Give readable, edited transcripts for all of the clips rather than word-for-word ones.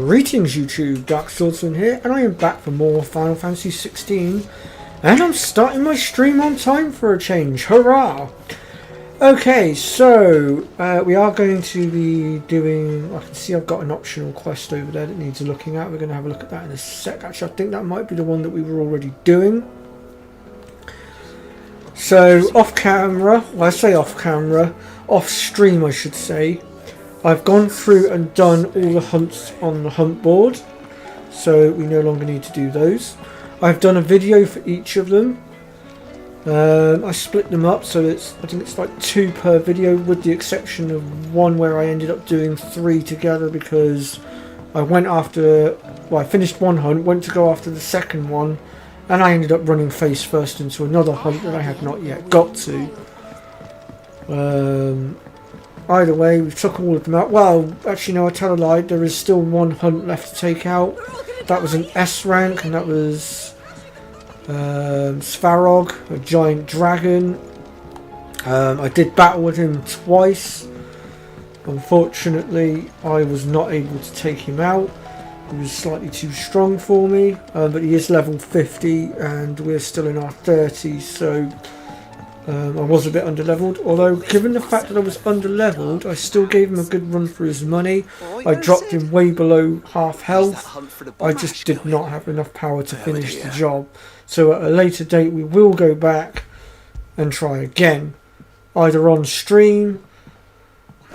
Greetings YouTube, Dark Swordsman here, and I am back for more Final Fantasy 16, and I'm starting my stream on time for a change, hurrah! Okay, so we are going to be doing, I can see I've got an optional quest over there that needs looking at. We're going to have a look at that in a sec. Actually, I think that might be the one that we were already doing. So, off camera, well I say off camera, off stream I should say, I've gone through and done all the hunts on the hunt board, so we no longer need to do those. I've done a video for each of them. I split them up, so I think it's like 2 per video, with the exception of one where I ended up doing 3 together because I went after, well, I finished one hunt, went to go after the second one, and I ended up running face first into another hunt that I had not yet got to. Either way, we took all of them out. Well, actually no, I tell a lie, there is still one hunt left to take out. That was an S rank, and that was Svarog, a giant dragon. I did battle with him twice. Unfortunately, I was not able to take him out. He was slightly too strong for me, but he is level 50 and we're still in our 30s, so I was a bit under-leveled, although given the fact that I was under-leveled, I still gave him a good run for his money. I dropped him way below half health. I just did not have enough power to finish the job. So at a later date we will go back and try again, either on stream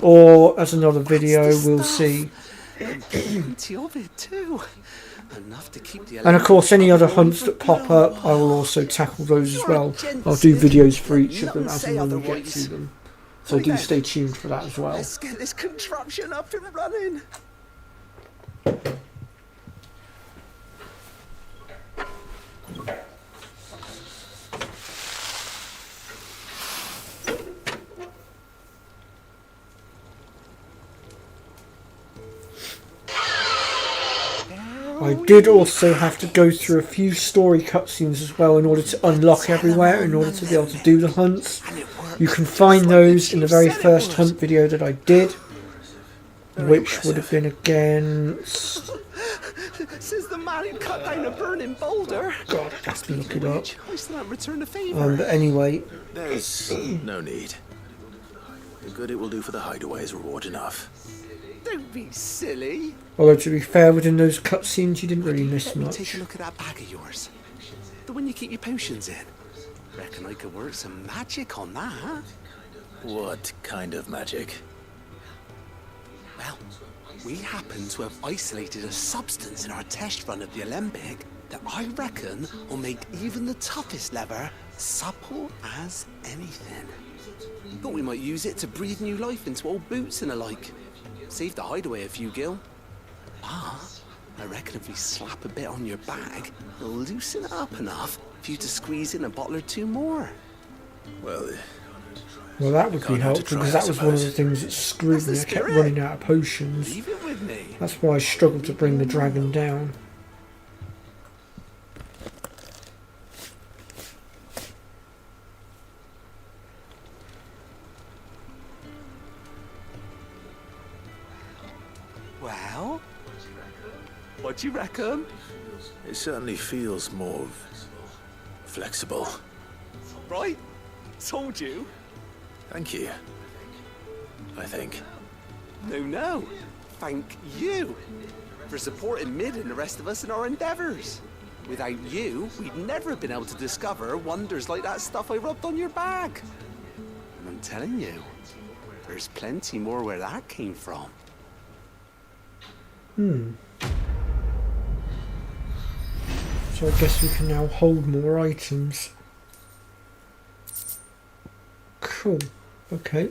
or as another video, we'll see. And of course any other hunts that pop up, I will also tackle those as well. I'll do videos for each of them as and when we get to them. So do stay tuned for that as well. Let's get this contraption up and running. I did also have to go through a few story cutscenes as well in order to unlock everywhere, in order to be able to do the hunts. You can find those in the very first hunt video that I did, which would have been again... Says the man who cut down a burning boulder. God, I have to look it up. I still haven't returned the favour. But anyway... There's no need. The good it will do for the hideaway is reward enough. Don't be silly. Although to be fair, within those cutscenes you didn't really miss much. Take a look at that bag of yours. The one you keep your potions in. Reckon I could work some magic on that. What kind of magic? Well, we happen to have isolated a substance in our test run of the Alembic that I reckon will make even the toughest leather supple as anything. Thought we might use it to breathe new life into old boots and the like. Save the hideaway a few gil. Ah, I reckon if we slap a bit on your bag, it'll loosen it up enough for you to squeeze in a bottle or 2 more. Well, that would be helpful, because that was one of the things that screwed me. I kept running out of potions. Leave it with me. That's why I struggled to bring the dragon down. Well, what do you reckon? it certainly feels more flexible. Right? Told you. Thank you. I think. No. Thank you for supporting Mid and the rest of us in our endeavours. Without you, we'd never have been able to discover wonders like that stuff I rubbed on your bag. And I'm telling you, there's plenty more where that came from. So I guess we can now hold more items. Cool. Okay.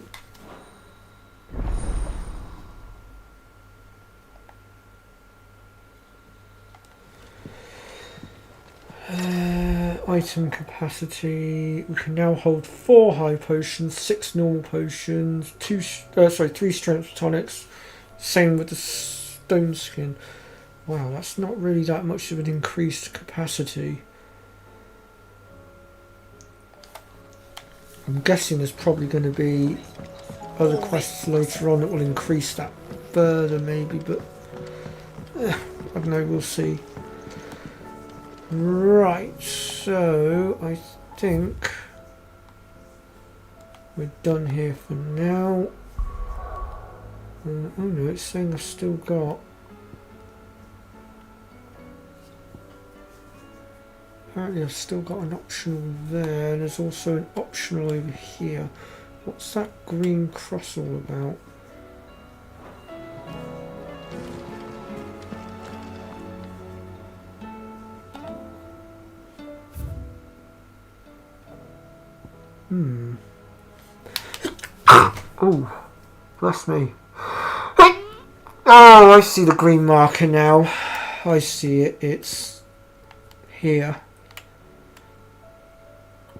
Item capacity. We can now hold 4 high potions, 6 normal potions, 3 strength tonics. Same with the stone skin. Wow, that's not really that much of an increased capacity. I'm guessing there's probably going to be other quests later on that will increase that further maybe, but I don't know, we'll see. Right, so I think we're done here for now. Oh no, it's saying I've still got... Apparently I've still got an optional there, and there's also an optional over here. What's that green cross all about? Oh, bless me. Oh, I see the green marker now. I see it. It's here.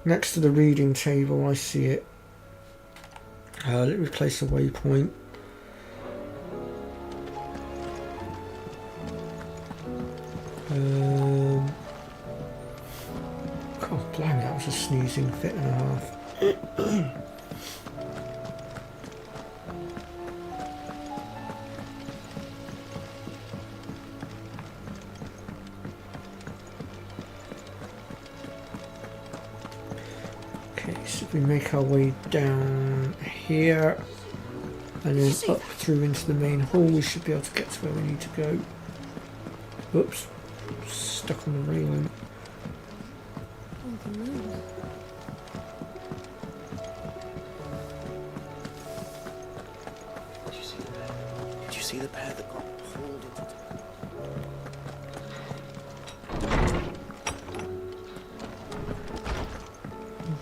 Next to the reading table, I see it. Let me place a waypoint. God, blimey, that was a sneezing fit and a half. So if we make our way down here and then up through into the main hall, we should be able to get to where we need to go. Whoops, stuck on the railing. Did you see the pair that got hauled into...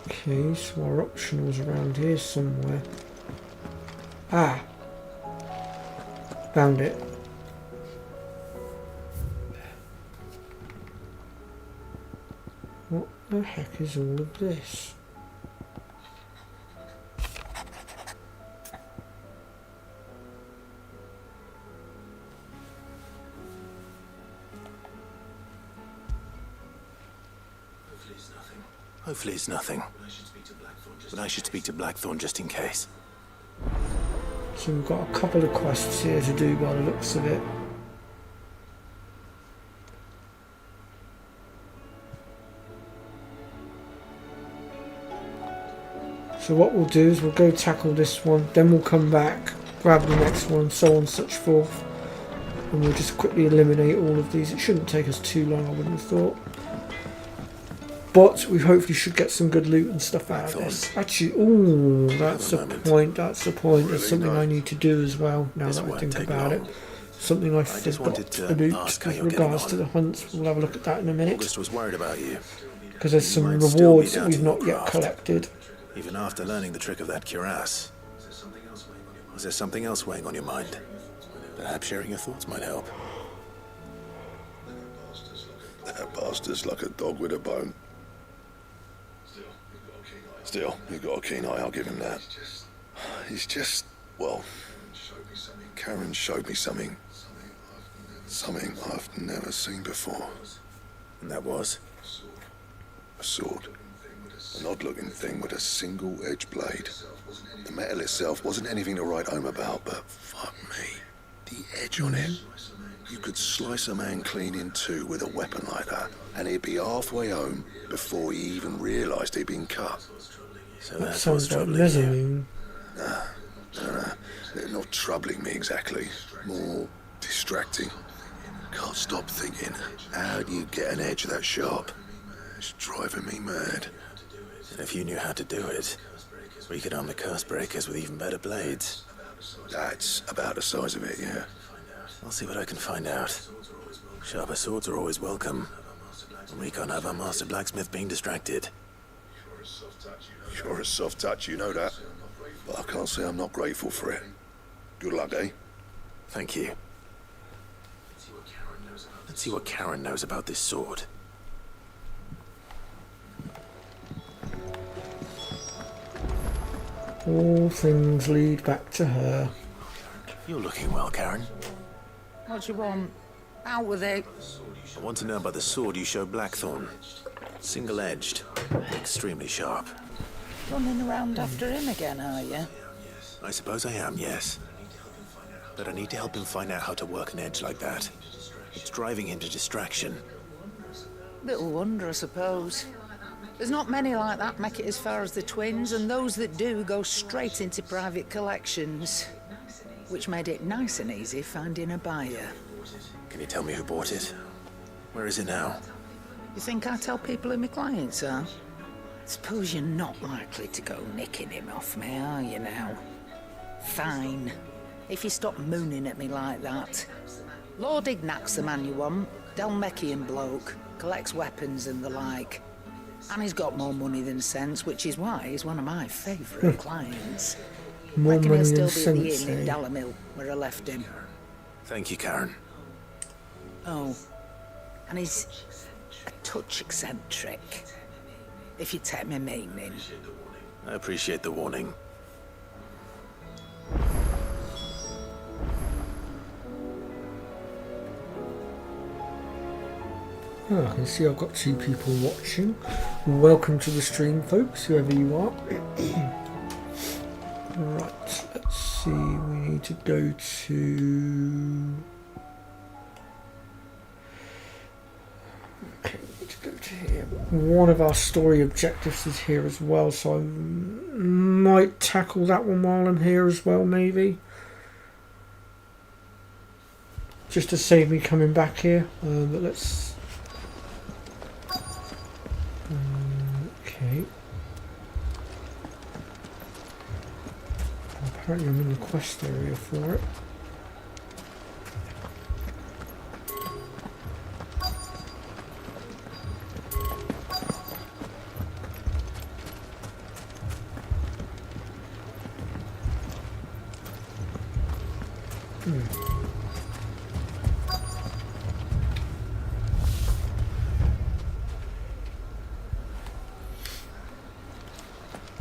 Okay, so our optional's around here somewhere. Ah! Found it. What the heck is all of this? Hopefully it's nothing. But I should speak to Blackthorn just in case. So we've got a couple of quests here to do by the looks of it. So what we'll do is we'll go tackle this one, then we'll come back, grab the next one, so on and such forth. And we'll just quickly eliminate all of these. It shouldn't take us too long, I wouldn't have thought. But we hopefully should get some good loot and stuff out of this. Actually, ooh, that's a point, that's a point. There's something I need to do as well, now that I think about it. Something I forgot to do with regards to the hunts. We'll have a look at that in a minute. August was worried about you. Because there's some rewards that we've not yet collected. Even after learning the trick of that cuirass. Was there something else weighing on your mind? Perhaps sharing your thoughts might help. That bastard's like a dog with a bone. Still, you've got a keen eye, I'll give him that. He's just, well, Karen showed me something. Something I've never seen before. And that was? A sword. An odd-looking thing with a single-edged blade. The metal itself wasn't anything to write home about, but fuck me. The edge on it. You could slice a man clean in two with a weapon like that, and he'd be halfway home before he even realised he'd been cut. So That that's sounds what's like troubling you. mezzanine. They're not troubling me exactly. More distracting. Can't stop thinking, how do you get an edge that sharp? It's driving me mad. And if you knew how to do it, we could arm the curse breakers with even better blades. That's about the size of it, yeah. I'll see what I can find out. Sharper swords are always welcome. And we can't have our master blacksmith being distracted. You're a soft touch, you know that. But I can't say I'm not grateful for it. Good luck, eh? Thank you. Let's see what Karen knows about this sword. All things lead back to her. You're looking well, Karen. What do you want? Out with it. I want to know about the sword you showed Blackthorn. Single-edged. Extremely sharp. Running around after him again, are you? I suppose I am, yes. But I need to help him find out how to work an edge like that. It's driving him to distraction. Little wonder, I suppose. There's not many like that make it as far as the twins, and those that do go straight into private collections. Which made it nice and easy finding a buyer. Can you tell me who bought it? Where is it now? You think I tell people who my clients are? Suppose you're not likely to go nicking him off me, are you now? Fine. If you stop mooning at me like that. Lord Ignac's the man you want. Dalmekian bloke. Collects weapons and the like. And he's got more money than sense, which is why he's one of my favourite clients. More Reckon money he'll than still be at the sense, inn in eh? Dalamil, where I left him. Thank you, Karen. Oh, and he's a touch eccentric, if you take my meaning. I appreciate the warning. Oh, I can see I've got 2 people watching. Welcome to the stream, folks, whoever you are. Right, let's see. We need to go to... Okay, we need to go to here. One of our story objectives is here as well, so I might tackle that one while I'm here as well, maybe. Just to save me coming back here. But let's... Okay. Apparently I'm in the quest area for it.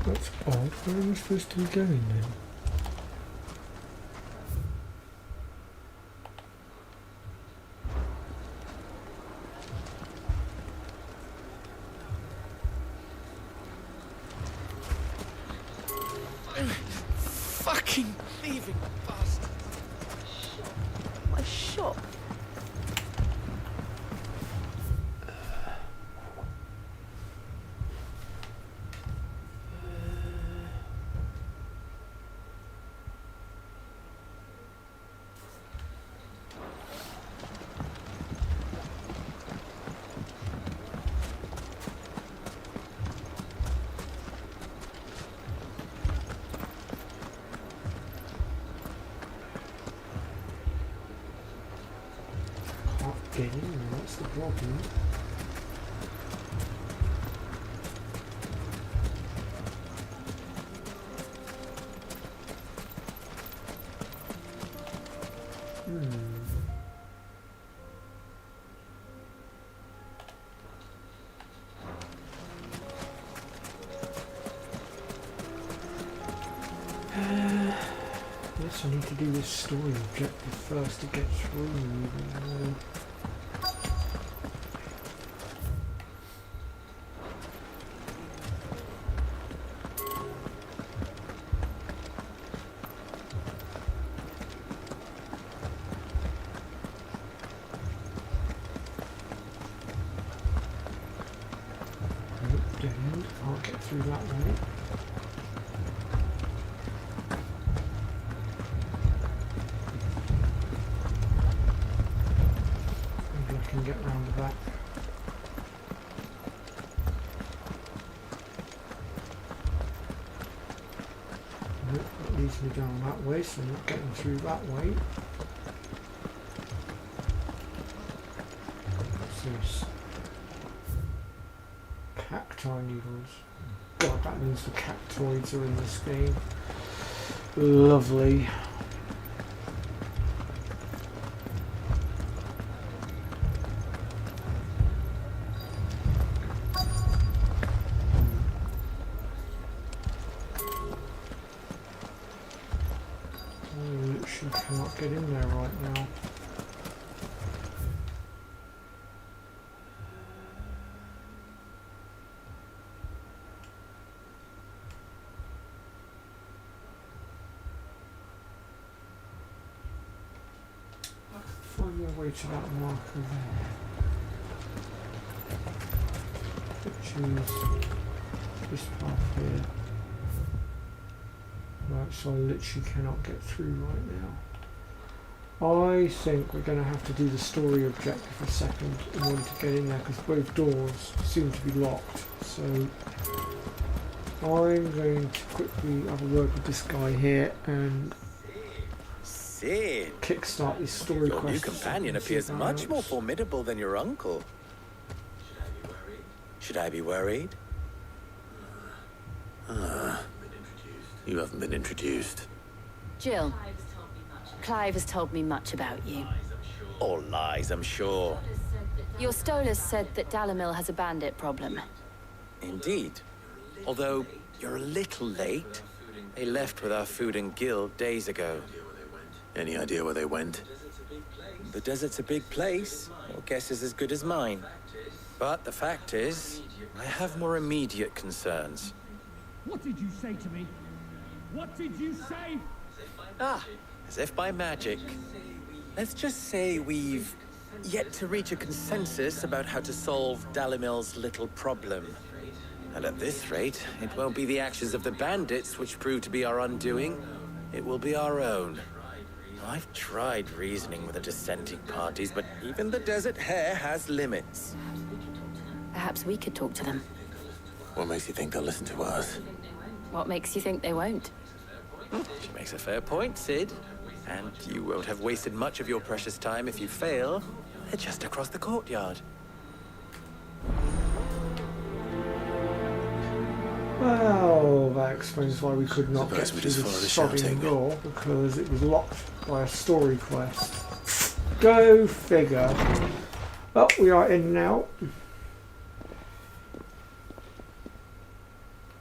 That's odd. Where am I supposed to be going then? Fucking thieving bastard. My shop. Get in there, that's the problem. Yes, I need to do this story objective first to get through. Dead end. Can't get through that way. Maybe I can get round the back. Nope, that leads me down that way, so I'm not getting through that way. What's this? Cacti needles. God, that means the cactoids are in this game. Lovely. I literally cannot get in there right now. the way to that marker there. Which is this part here. Right, so I literally cannot get through right now. I think we're going to have to do the story objective a second in order to get in there, because both doors seem to be locked. So I'm going to quickly have a word with this guy here and Cid, kickstart this story your quest. new companion appears much more formidable than your uncle. Should I be worried? You haven't been introduced. Jill, Clive has told me much about you. All lies, I'm sure. Your Stolas said that Dalamil has a bandit problem. Indeed. Although, you're a little late. They left with our food and guild days ago. Any idea where they went? The desert's a big place. Your guess is as good as mine. But the fact is, I have more immediate concerns. What did you say to me? What did you say? As if by magic. Let's just say we've yet to reach a consensus about how to solve Dalimil's little problem. And at this rate, it won't be the actions of the bandits which prove to be our undoing. It will be our own. I've tried reasoning with the dissenting parties, but even the Desert Hare has limits. Perhaps we could talk to them. What makes you think they'll listen to us? What makes you think they won't? She makes a fair point, Cid. And you won't have wasted much of your precious time if you fail. They're just across the courtyard. Well, that explains why we could not get Suppose we through just the follow the sodding shouting. door, because it was locked by a story quest. Go figure. Well, we are in now.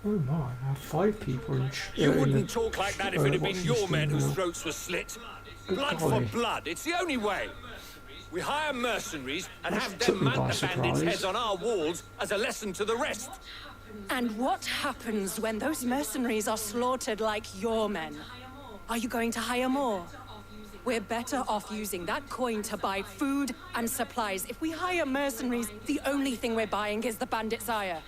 Oh my, I have 5 people in You in wouldn't the- talk like that if it had been what's your this men thing whose now? throats were slit. Good Blood golly. for blood. It's the only way. We hire mercenaries and have took them me by mount the bandits' surprise. heads on our walls as a lesson to the rest. And what happens when those mercenaries are slaughtered like your men? Are you going to hire more? We're better off using that coin to buy food and supplies. If we hire mercenaries, the only thing we're buying is the bandit's ire.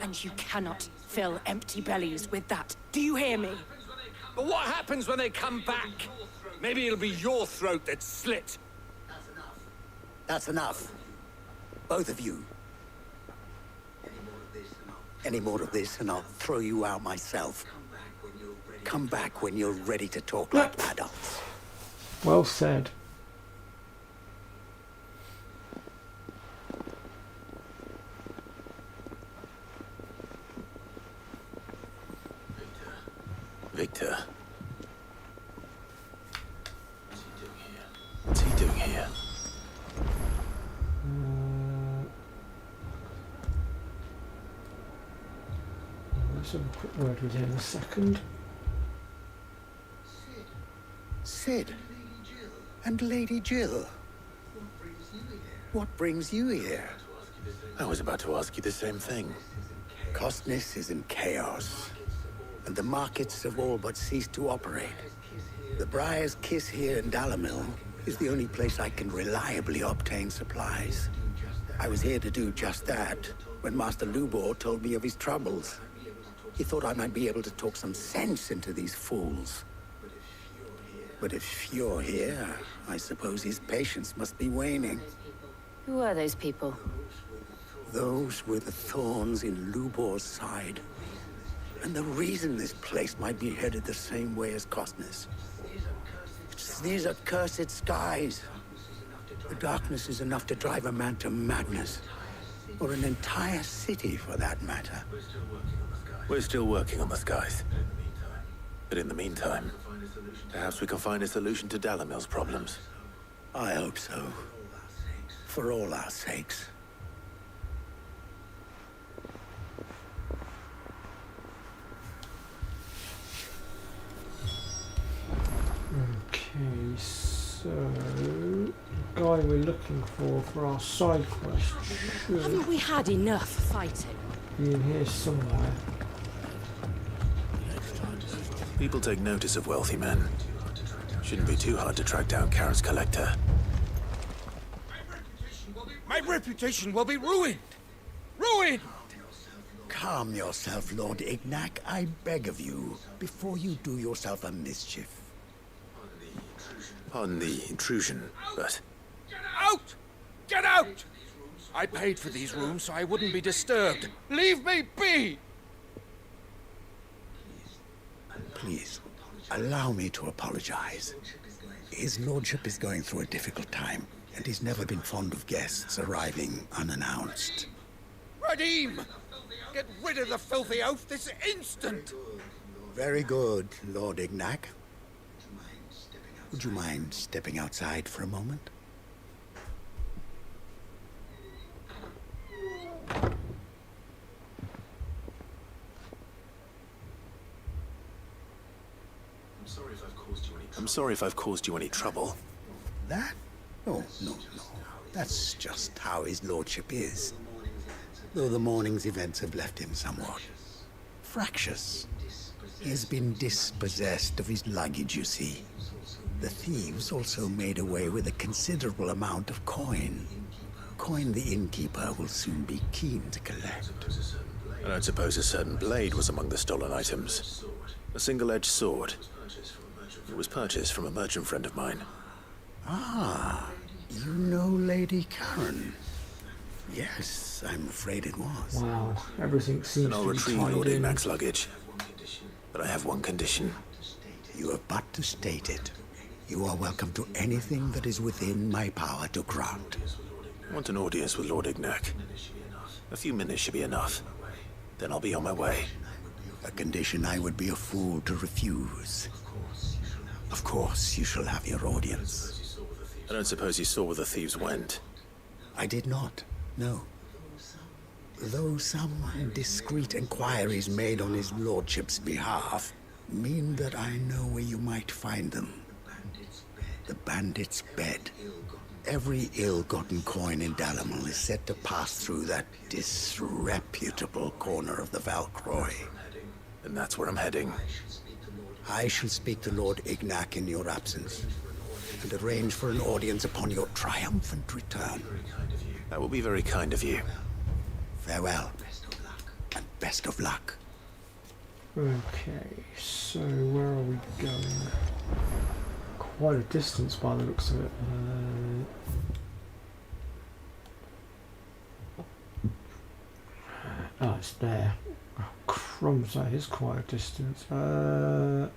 And you cannot fill empty bellies with that. Do you hear me? But what happens when they come back? Maybe it'll be your throat that's slit. That's enough. Both of you. Any more of this and I'll throw you out myself. Come back when you're ready to talk like adults. Well said. Victor. What's he doing here? Let's have a quick word with him a second. Cid. And Lady Jill. What brings you here? I was about to ask you the same thing. Costness is in chaos, and the markets have all but ceased to operate. The Briar's Kiss here in Dalamil is the only place I can reliably obtain supplies. I was here to do just that when Master Lubor told me of his troubles. He thought I might be able to talk some sense into these fools. But if you're here, I suppose his patience must be waning. Who are those people? Those were the thorns in Lubor's side. And the reason this place might be headed the same way as Costness. It's these accursed skies. The darkness is enough to drive a man to madness. Or an entire city, for that matter. We're still working on the skies. But in the meantime, perhaps we can find a solution to Dalamil's problems. I hope so. For all our sakes. Okay, so the guy we're looking for our side quest should Haven't we had enough fighting? be in here somewhere. People take notice of wealthy men. Shouldn't be too hard to track down Karen's collector. My reputation will be ruined! Ruined! Calm yourself, Lord Ignac, I beg of you, before you do yourself a mischief. Pardon the intrusion, but... Get out! Get out! I paid for these rooms so I wouldn't be disturbed. Leave me be! Please, allow me to apologize. His lordship is going through a difficult time, and he's never been fond of guests arriving unannounced. Radim! Get rid of the filthy oaf this instant! Very good, Lord Ignac. Would you mind stepping outside for a moment? I'm sorry if I've caused you any trouble. That? Oh, no. That's just how his lordship is. Though the morning's events have left him somewhat fractious. He has been dispossessed of his luggage, you see. The thieves also made away with a considerable amount of coin. Coin the innkeeper will soon be keen to collect. I don't suppose a certain blade was among the stolen items. A single-edged sword. It was purchased from a merchant friend of mine. Ah, you know Lady Karen. Yes, I'm afraid it was. Wow, everything seems And I'll to be retrieve tied Lord in. Ignac's luggage. But I have one condition. You have but to state it. You are welcome to anything that is within my power to grant. I want an audience with Lord Ignac. A few minutes should be enough. Then I'll be on my way. A condition I would be a fool to refuse. Of course, you shall have your audience. I don't suppose you saw where the thieves went. I did not, no. Though some discreet inquiries made on his lordship's behalf mean that I know where you might find them. The bandit's bed. Every ill-gotten coin in Dalimil is said to pass through that disreputable corner of the Valcroy. And that's where I'm heading. I shall speak to Lord Ignac in your absence, and arrange for an audience upon your triumphant return. That will be very kind of you. Farewell, and best of luck. Okay, so where are we going? Quite a distance by the looks of it. Oh, it's there. Oh, crumbs, that is quite a distance. I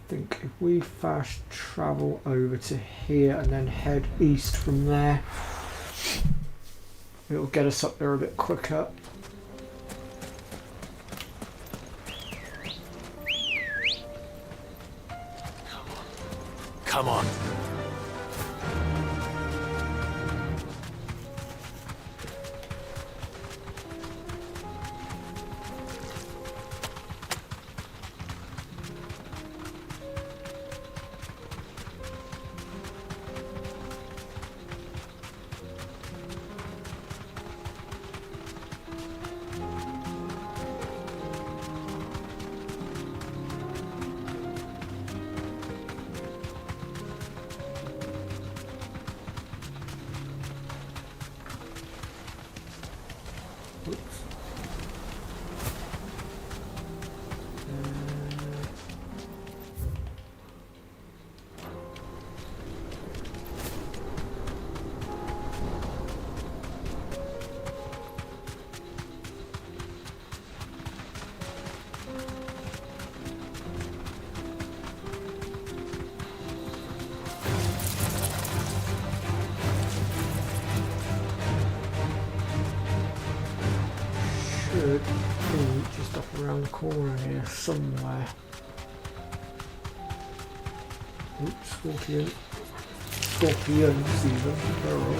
think if we fast travel over to here and then head east from there, it'll get us up there a bit quicker. Come on. Should be just up around the corner here somewhere. Oops, scorpion. Scorpions even, plural.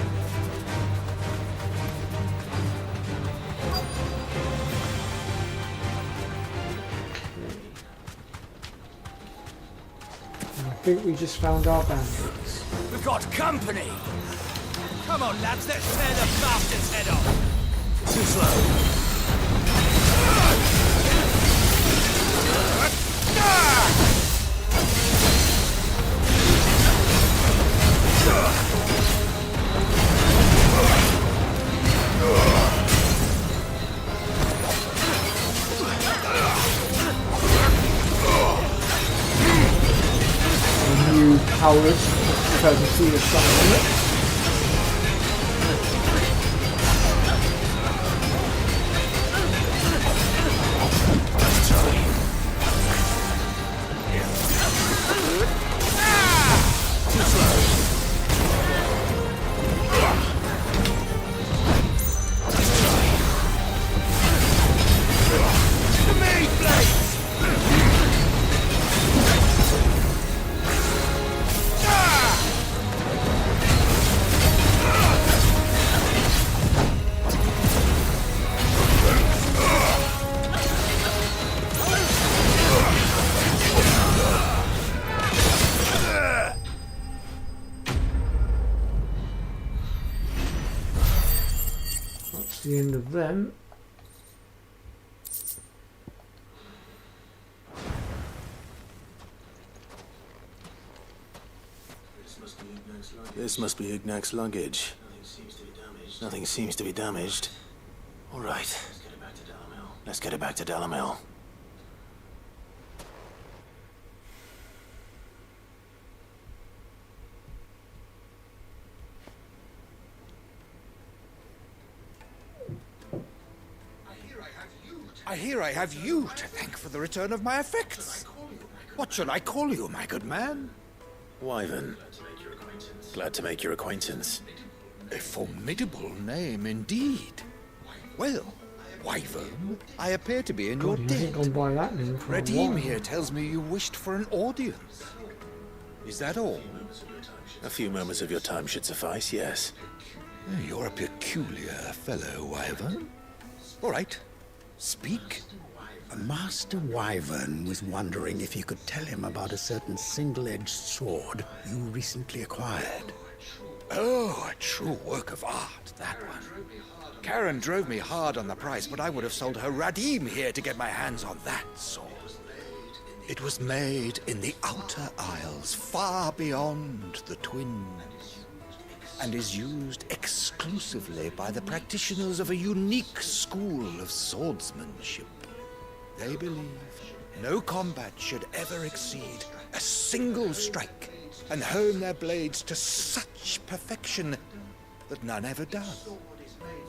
I think we just found our bandits. We've got company! Come on, lads, let's tear the bastard's head off! Too slow. powers. I prefer to see the sun on it. The end of them. This must be Ignac's luggage. Nothing seems to be damaged. All right. Let's get it back to Dalimil. I hear I have you to thank for the return of my effects. What should I call you, my good man? Wyvern. Glad to make your acquaintance. A formidable name indeed. Well, Wyvern, I appear to be in your God, debt. I haven't gone by that name for a Redeem while. here tells me you wished for an audience. Is that all? A few moments of your time should suffice, yes. You're a peculiar fellow, Wyvern. All right. Speak. Master Wyvern was wondering if you could tell him about a certain single-edged sword you recently acquired. Oh, a true work of art, that one. Karen drove me hard on the price, but I would have sold her Radim here to get my hands on that sword. It was made in the Outer Isles, far beyond the Twins, and is used exclusively by the practitioners of a unique school of swordsmanship. They believe no combat should ever exceed a single strike, and hone their blades to such perfection that none ever does.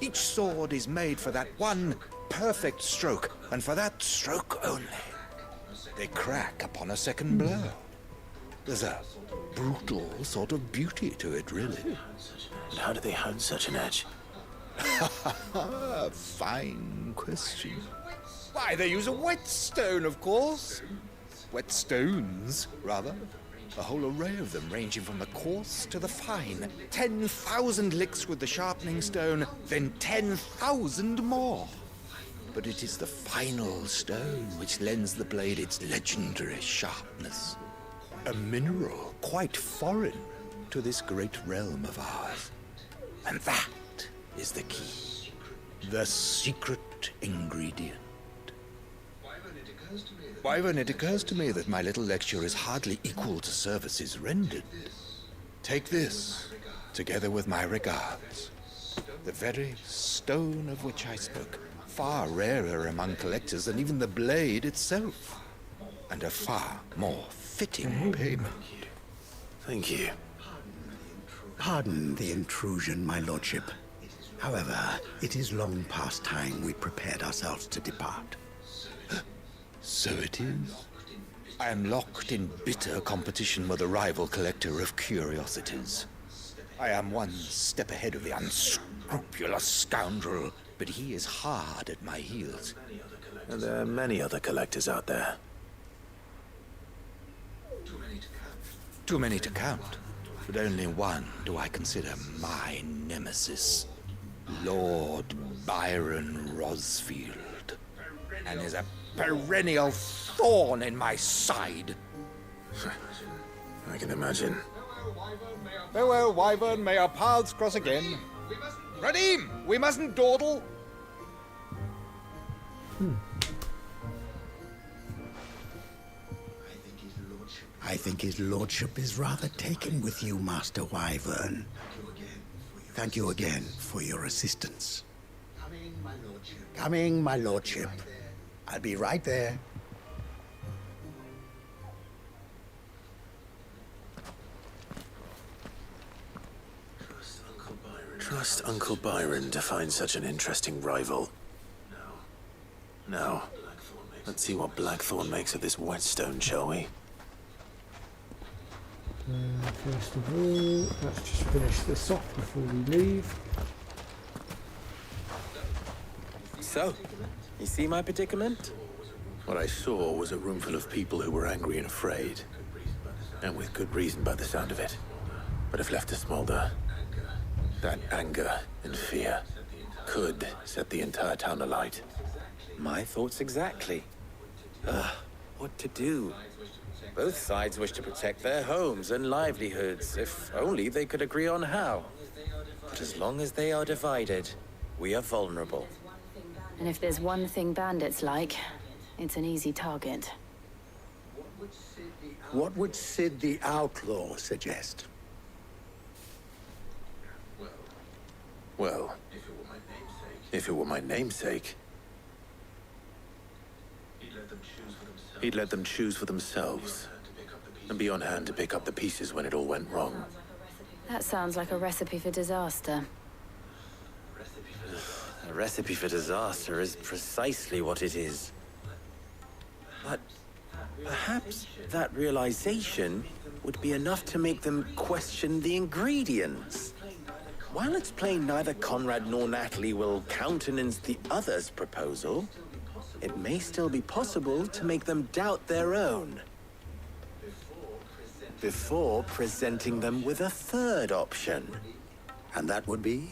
Each sword is made for that one perfect stroke, and for that stroke only. They crack upon a second blow. There's a brutal sort of beauty to it, really. And how do they hone such an edge? Fine question. Why, they use a whetstone, of course. Whetstones, rather. A whole array of them, ranging from the coarse to the fine. 10,000 licks with the sharpening stone, then 10,000 more. But it is the final stone which lends the blade its legendary sharpness. A mineral quite foreign to this great realm of ours. And that is the key. The secret ingredient. Wyvern, it occurs to me that my little lecture is hardly equal to services rendered. Take this, together with my regards. The very stone of which I spoke, far rarer among collectors than even the blade itself, and a far more fitting payment. Thank you. Pardon the intrusion, my lordship. However, it is long past time we prepared ourselves to depart. So it is. I am locked in bitter competition with a rival collector of curiosities. I am one step ahead of the unscrupulous scoundrel, but he is hard at my heels. And there are many other collectors out there. Too many to count, but only one do I consider my nemesis. Lord Byron Rosfield. And is a perennial thorn in my side. I can imagine. Farewell, Wyvern. May our paths cross again. Radim, we mustn't dawdle. I think his lordship is rather taken with you, Master Wyvern. Thank you again for your assistance. Coming, my lordship. I'll be right there. trust Uncle Byron to find such an interesting rival. Now, let's see what Blackthorn makes of this whetstone, shall we? First of all, let's just finish this off before we leave. So, you see my predicament? What I saw was a room full of people who were angry and afraid. And with good reason by the sound of it. But if left to smolder, that anger and fear could set the entire town alight. My thoughts exactly. What to do? Both sides wish to protect their homes and livelihoods, if only they could agree on how. But as long as they are divided, we are vulnerable. And if there's one thing bandits like, it's an easy target. What would Sid the Outlaw suggest? Well, if it were my namesake, he'd let them choose for themselves and be on hand to pick up the pieces when it all went wrong. That sounds like a recipe for disaster. A recipe for disaster is precisely what it is. But perhaps that realization would be enough to make them question the ingredients. While it's plain neither Conrad nor Natalie will countenance the other's proposal, it may still be possible to make them doubt their own. Before presenting them with a third option. And that would be?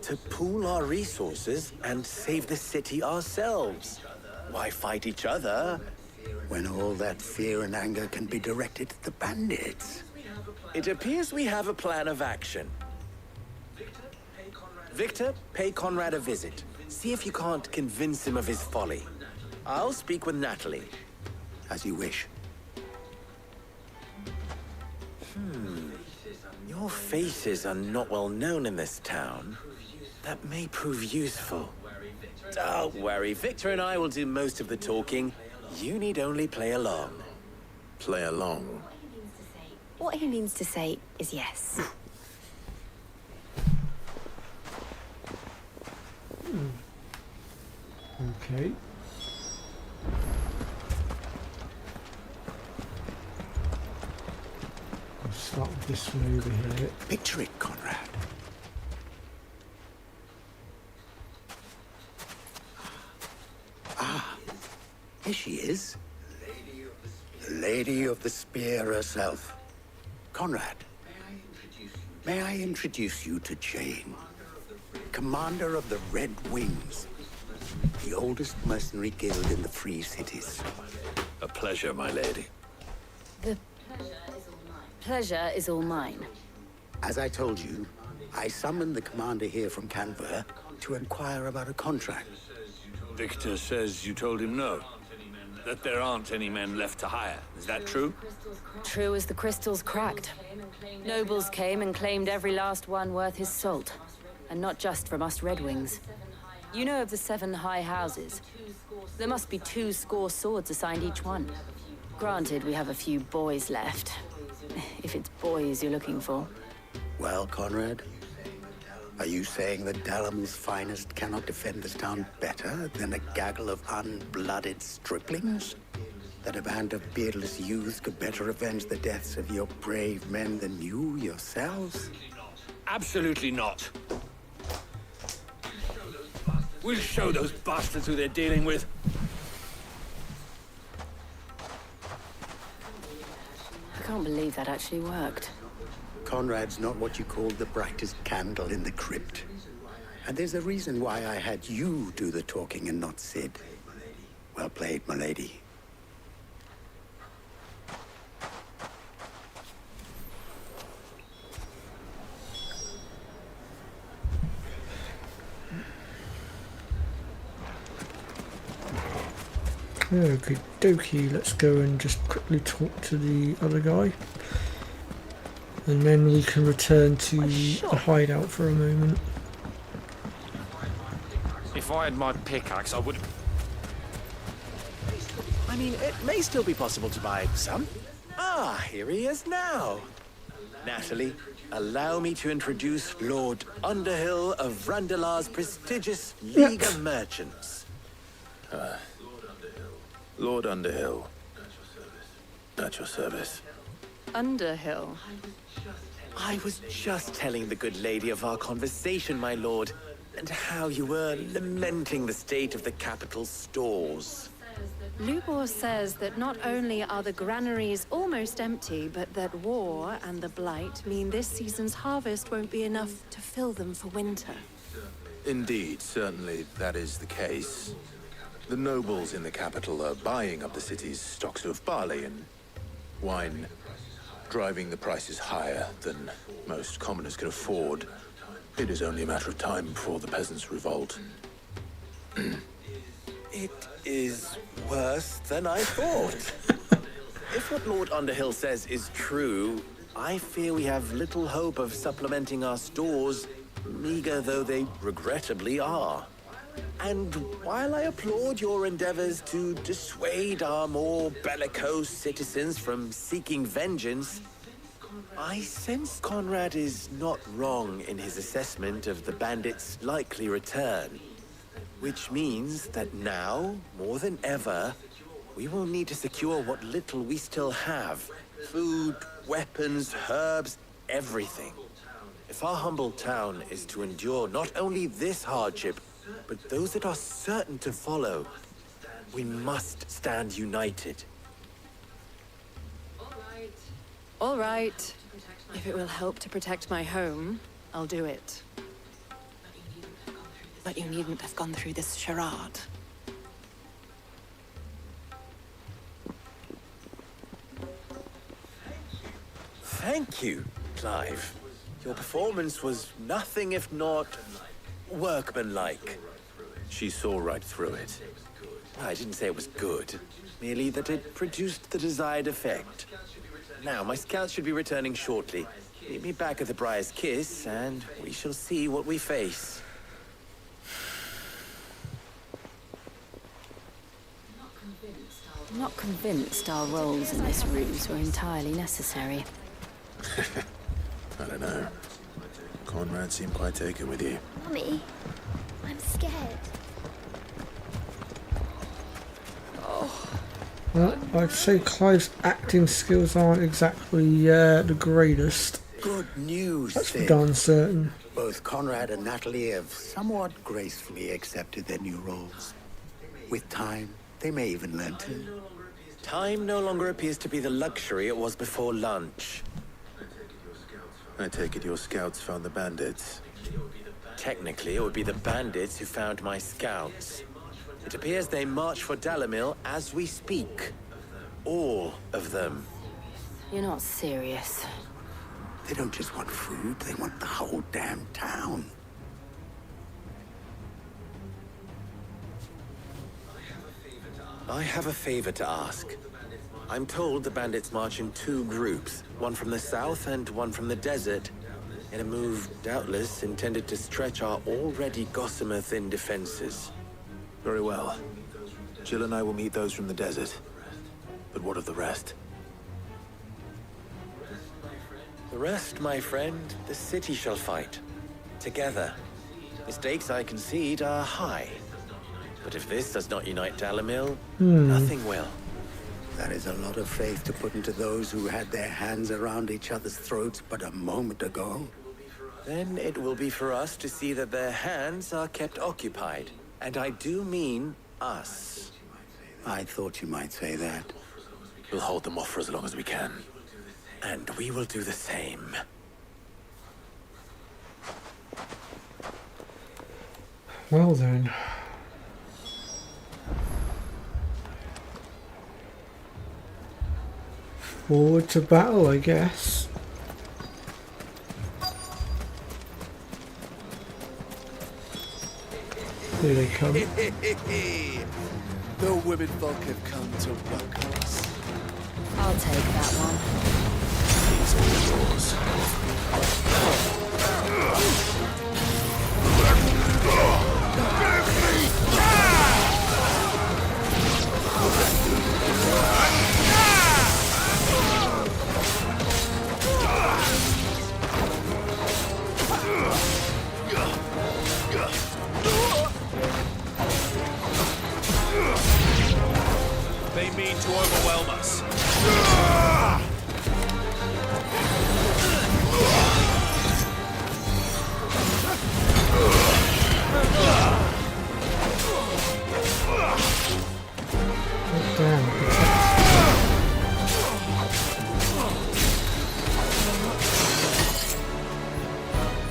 To pool our resources and save the city ourselves. Why fight each other? When all that fear and anger can be directed at the bandits. It appears we have a plan of action. Victor, pay Conrad a visit. See if you can't convince him of his folly. I'll speak with Natalie. As you wish. Your faces are not well known in this town. That may prove useful. Don't worry, Victor and I will do most of the talking. You need only play along. Play along? What he means to say is yes. Okay. I'll start with this one over here. Picture it, Conrad. Here she is. The Lady of the Spear herself. Conrad, may I introduce you to Jane, commander of the Red Wings, the oldest mercenary guild in the Free Cities. A pleasure, my lady. The pleasure is all mine. As I told you, I summoned the commander here from Canver to inquire about a contract. Victor says you told him no. That there aren't any men left to hire. Is that true? True as the crystals cracked. Nobles came and claimed every last one worth his salt. And not just from us Red Wings. You know of the 7 high houses. There must be 2 score swords assigned each one. Granted, we have a few boys left. If it's boys you're looking for. Well, Conrad, are you saying that Dalamil's finest cannot defend this town better than a gaggle of unblooded striplings? That a band of beardless youths could better avenge the deaths of your brave men than you yourselves? Absolutely not. We'll show those bastards who they're dealing with. I can't believe that actually worked. Conrad's not what you call the brightest candle in the crypt. And there's a reason why I had you do the talking and not Sid. Well played, my lady. Okay, dokie, let's go and just quickly talk to the other guy. And then we can return to the hideout for a moment. If I had my pickaxe, I would... I mean, it may still be possible to buy some. Ah, here he is now. Natalie, allow me to introduce Lord Underhill of Randalar's prestigious League of Merchants. Lord Underhill. At your service. Underhill. I was just telling the good lady of our conversation, my lord, and how you were lamenting the state of the capital's stores. Lubor says that not only are the granaries almost empty, but that war and the Blight mean this season's harvest won't be enough to fill them for winter. Indeed, certainly that is the case. The nobles in the capital are buying up the city's stocks of barley and wine, driving the prices higher than most commoners can afford. It is only a matter of time before the peasants revolt. It is worse than I thought. If what Lord Underhill says is true, I fear we have little hope of supplementing our stores, meager though they regrettably are. And while I applaud your endeavors to dissuade our more bellicose citizens from seeking vengeance, I sense Conrad is not wrong in his assessment of the bandits' likely return. Which means that now, more than ever, we will need to secure what little we still have. Food, weapons, herbs, everything. If our humble town is to endure not only this hardship, but those that are certain to follow, we must stand united. All right. If it will help to protect my home, I'll do it. But you needn't have gone through this charade. Thank you, Clive. Your performance was nothing if not workmanlike. She saw right through it. I didn't say it was good, merely that it produced the desired effect. Now, my scouts should be returning shortly. Meet me back at the Briar's Kiss, and we shall see what we face. I'm not convinced our roles in this ruse were entirely necessary. I don't know. Conrad seemed quite taken with you. Mummy, I'm scared. Well, I'd say Clive's acting skills aren't exactly the greatest. Good news, That's for Sid. darn certain. Both Conrad and Natalie have somewhat gracefully accepted their new roles. With time, they may even learn to. Time no longer appears to be the luxury it was before lunch. I take it your scouts found the bandits. Technically, it would be the bandits who found my scouts. It appears they march for Dalimil as we speak. All of them. You're not serious. They don't just want food, they want the whole damn town. I have a favor to ask. I'm told the bandits march in two groups, one from the south and one from the desert, in a move doubtless intended to stretch our already gossamer-thin defenses. Very well. Jill and I will meet those from the desert. But what of the rest? The rest, my friend, the city shall fight. Together. Mistakes, I concede, are high. But if this does not unite Dalimil, nothing will. That is a lot of faith to put into those who had their hands around each other's throats but a moment ago. Then it will be for us to see that their hands are kept occupied. And I do mean us. I thought you might say that. We'll hold them off for as long as we can. And we will do the same. Well then. Forward to battle, I guess. Here they come. The women folk have come to welcome us. I'll take that one. These are yours.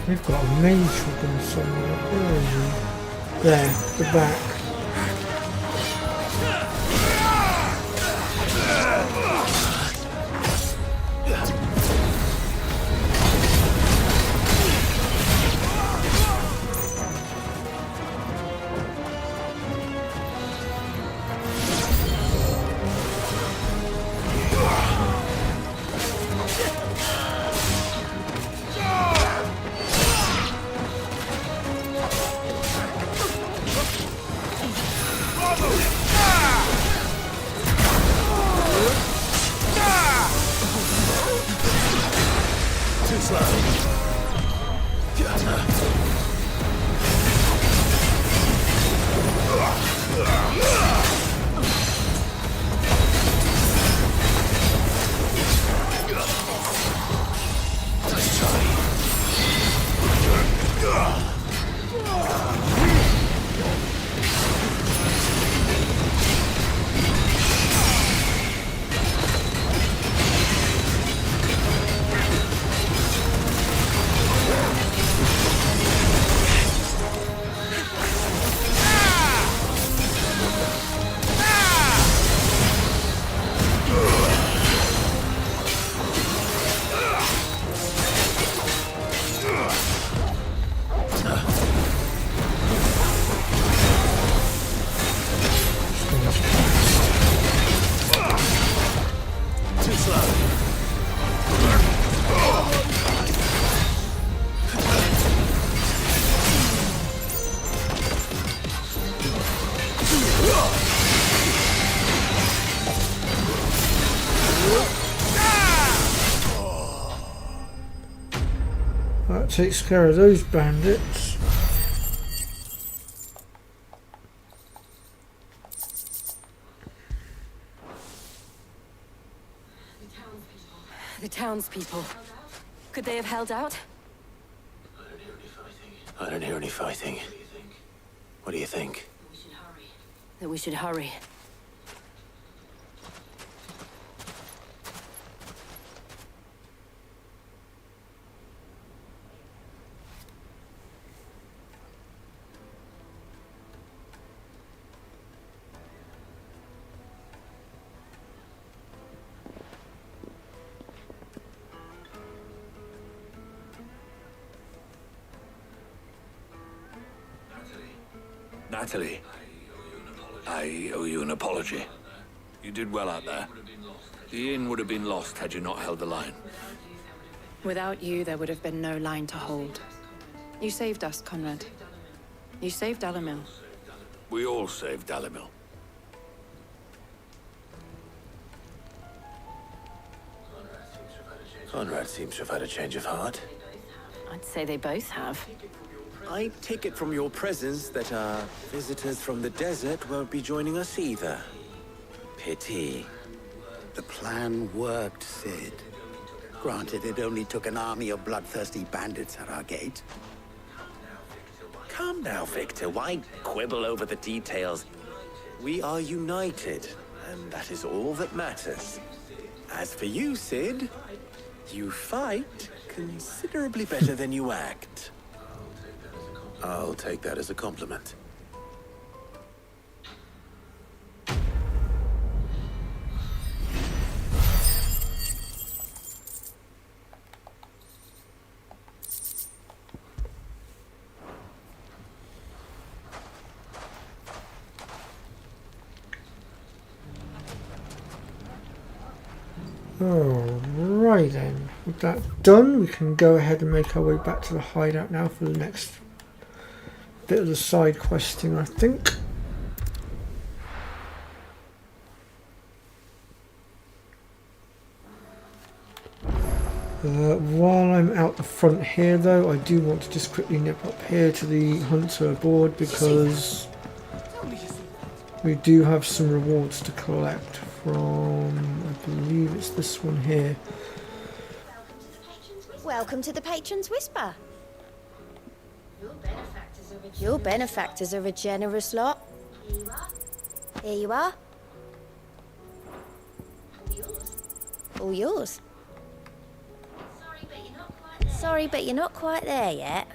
We've got a main shotgun somewhere. Where is he? There, the back. That takes care of those bandits. The townspeople. Could they have held out? I don't hear any fighting. What do you think? That we should hurry. Natalie, I owe you an apology. You did well out there. The inn would have been lost had you not held the line. Without you, there would have been no line to hold. You saved us, Conrad. You saved Dalimil. We all saved Dalimil. Conrad seems to have had a change of heart. I'd say they both have. I take it from your presence that our visitors from the desert won't be joining us either. Pity. The plan worked, Sid. Granted, it only took an army of bloodthirsty bandits at our gate. Come now, Victor. Why quibble over the details? We are united, and that is all that matters. As for you, Sid, you fight considerably better than you act. I'll take that as a compliment. Alright then, with that done, we can go ahead and make our way back to the hideout now for the next bit of the side questing, I think. While I'm out the front here though, I do want to just quickly nip up here to the hunter aboard because we do have some rewards to collect from, I believe it's this one here. Welcome to the Patron's Whisper. Your benefactors are a generous lot. Here you are. All yours. Sorry, but you're not quite there yet.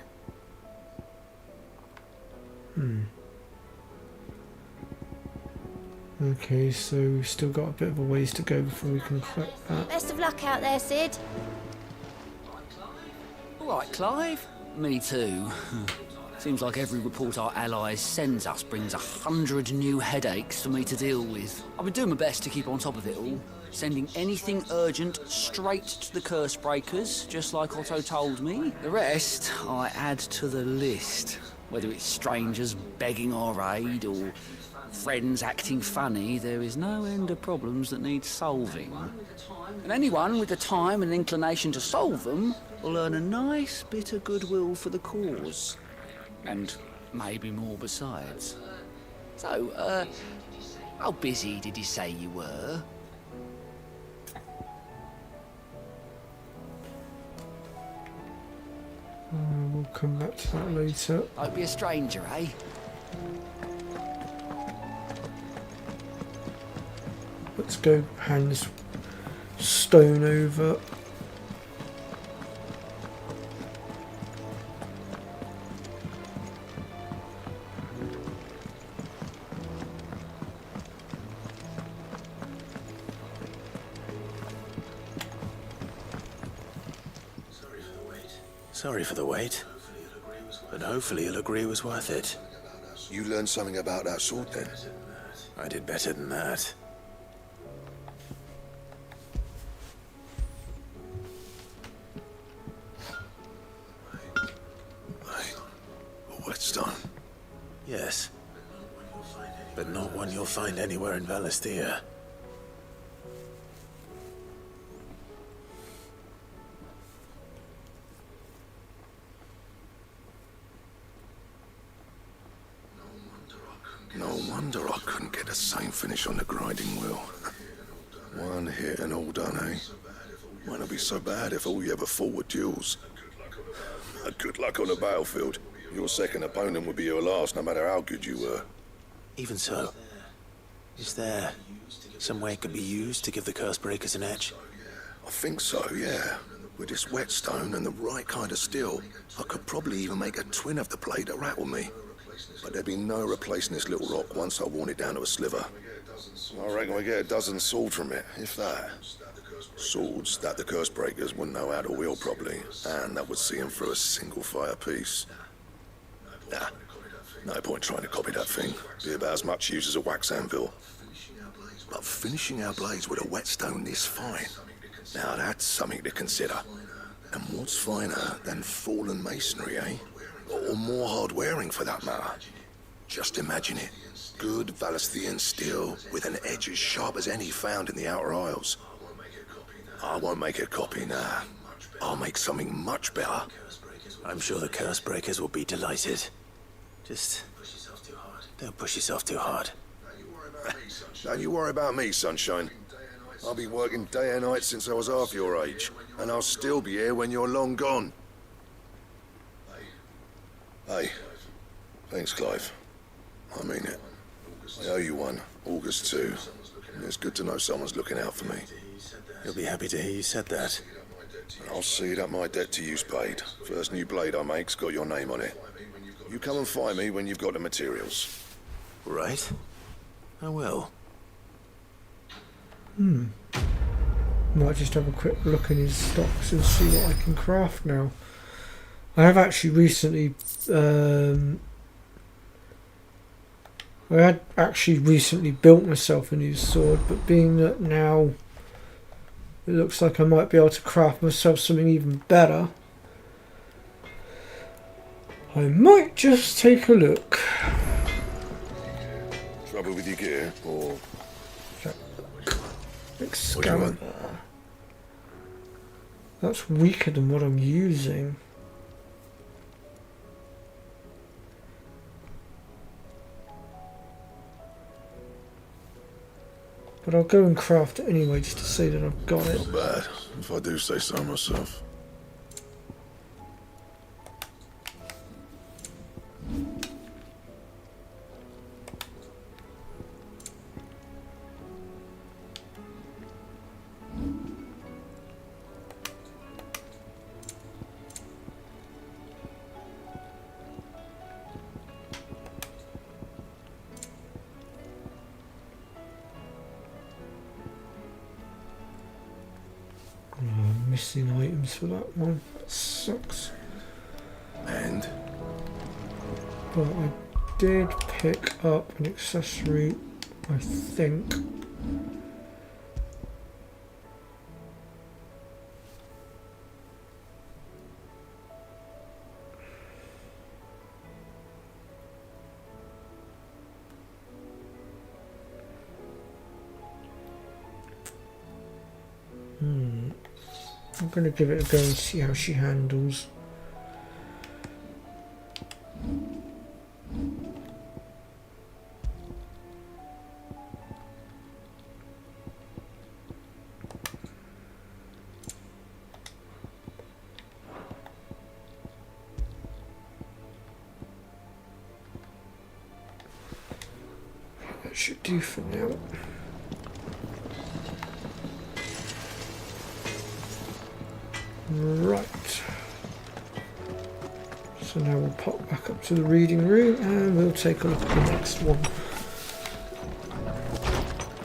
Okay, so we've still got a bit of a ways to go before we can collect that. Best of luck out there, Sid. All right, Clive. Me too. Seems like every report our allies sends us brings 100 new headaches for me to deal with. I've been doing my best to keep on top of it all, sending anything urgent straight to the curse breakers, just like Otto told me. The rest I add to the list, whether it's strangers begging our aid or friends acting funny. There is no end of problems that need solving. And anyone with the time and inclination to solve them will earn a nice bit of goodwill for the cause. And maybe more besides. So, how busy did you say you were? We'll come back to that later. Don't be a stranger, eh? Let's go hand this stone over. Sorry for the wait. But hopefully you'll agree it was worth it. You learned something about that sword then? I did better than that. A whetstone? Yes. But not one you'll find anywhere in Valisthea. No wonder I couldn't get the same finish on the grinding wheel. One hit and all done, eh? Might not be so bad if all you ever fought were duels. Good luck on the battlefield. Your second opponent would be your last, no matter how good you were. Even so, is there some way it could be used to give the curse breakers an edge? I think so, yeah. With this whetstone and the right kind of steel, I could probably even make a twin of the blade that rattled me. But there'd be no replacing this little rock once I worn it down to a sliver. I reckon we get a dozen swords from it, if that. Swords that the curse breakers wouldn't know how to wield properly, and that would see them through a single fire piece. Nah, no point trying to copy that thing. Be about as much use as a wax anvil. But finishing our blades with a whetstone this fine, now that's something to consider. And what's finer than fallen masonry, eh? Or more hard-wearing, for that matter. Just imagine it. Good Valisthean steel with an edge as sharp as any found in the Outer Isles. I won't make a copy, nah. I'll make something much better. I'm sure the curse breakers will be delighted. Just don't push yourself too hard. Don't you worry about me, sunshine. I'll be working day and night since I was half your age, and I'll still be here when you're long gone. Hey, thanks, Clive. I mean it. I owe you one, August too. It's good to know someone's looking out for me. You'll be happy to hear you said that. I'll see that my debt to you's paid. First new blade I make's got your name on it. You come and find me when you've got the materials. Right? I will. Might just have a quick look in his stocks and see what I can craft now. I have actually recently built myself a new sword, but being that now it looks like I might be able to craft myself something even better, I might just take a look. Trouble with your gear, or... Excalibur. That's weaker than what I'm using. But I'll go and craft it anyway, just to say that I've got it. Not bad, if I do say so myself. missing items for that one. That sucks. And? But I did pick up an accessory, I think. I'm going to give it a go and see how she handles. That should do for now. Right, so now we'll pop back up to the reading room and we'll take a look at the next one.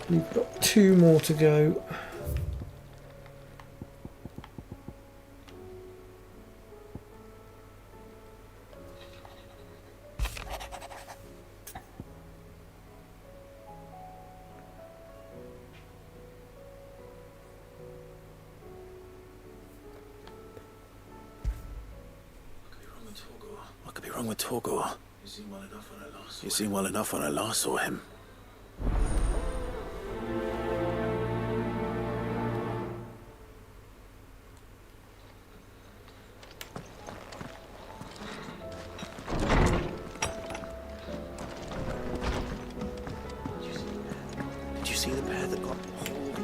We've got 2 more to go. What could be wrong with Torgor? You seemed well enough when I last saw him. Did you see the pair that got hauled?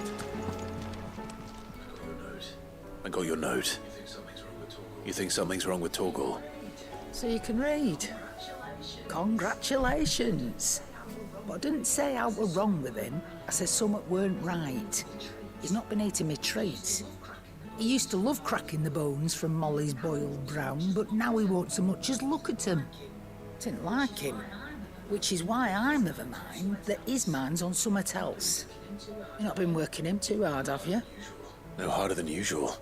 I got your note. You think something's wrong with Torgor? So you can read. Congratulations. But I didn't say I were wrong with him. I said something weren't right. He's not been eating me treats. He used to love cracking the bones from Molly's boiled brown, but now he won't so much as look at them. Didn't like him. Which is why I'm of a mind that his mind's on something else. You've not been working him too hard, have you? No harder than usual.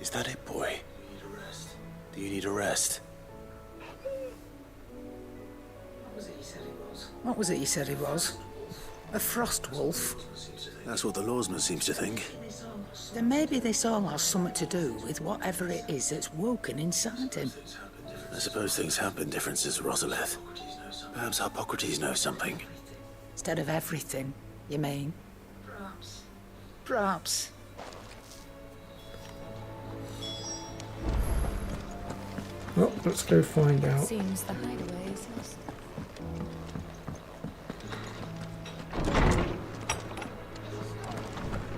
Is that it, boy? Do you need a rest? What was it you said he was? A frost wolf? That's what the lawsman seems to think. Then maybe this all has something to do with whatever it is that's woken inside him. I suppose things have been different since Rosalith. Perhaps Hippocrates knows something. Instead of everything, you mean? Perhaps. Well, let's go find out. Seems the hideaway is lost.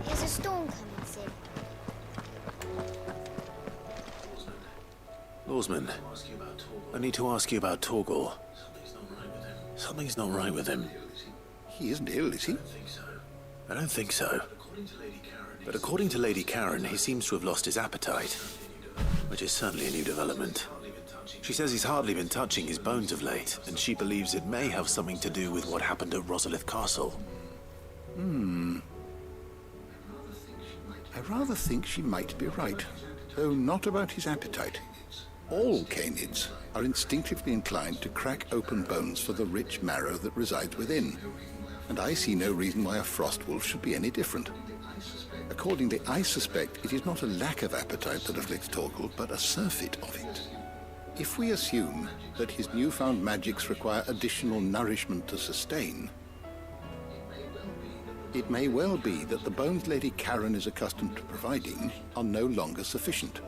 There's a storm coming, Sid. Lawsman, I need to ask you about Torgor. Something's not right with him. He isn't ill, is he? I don't think so. But according to Lady Karen, he seems to have lost his appetite, which is certainly a new development. She says he's hardly been touching his bones of late, and she believes it may have something to do with what happened at Rosalith Castle. I rather think she might be right, though not about his appetite. All canids are instinctively inclined to crack open bones for the rich marrow that resides within, and I see no reason why a frost wolf should be any different. Accordingly, I suspect it is not a lack of appetite that afflicts Torgor, but a surfeit of it. If we assume that his newfound magics require additional nourishment to sustain, it may well be that the bones Lady Karen is accustomed to providing are no longer sufficient.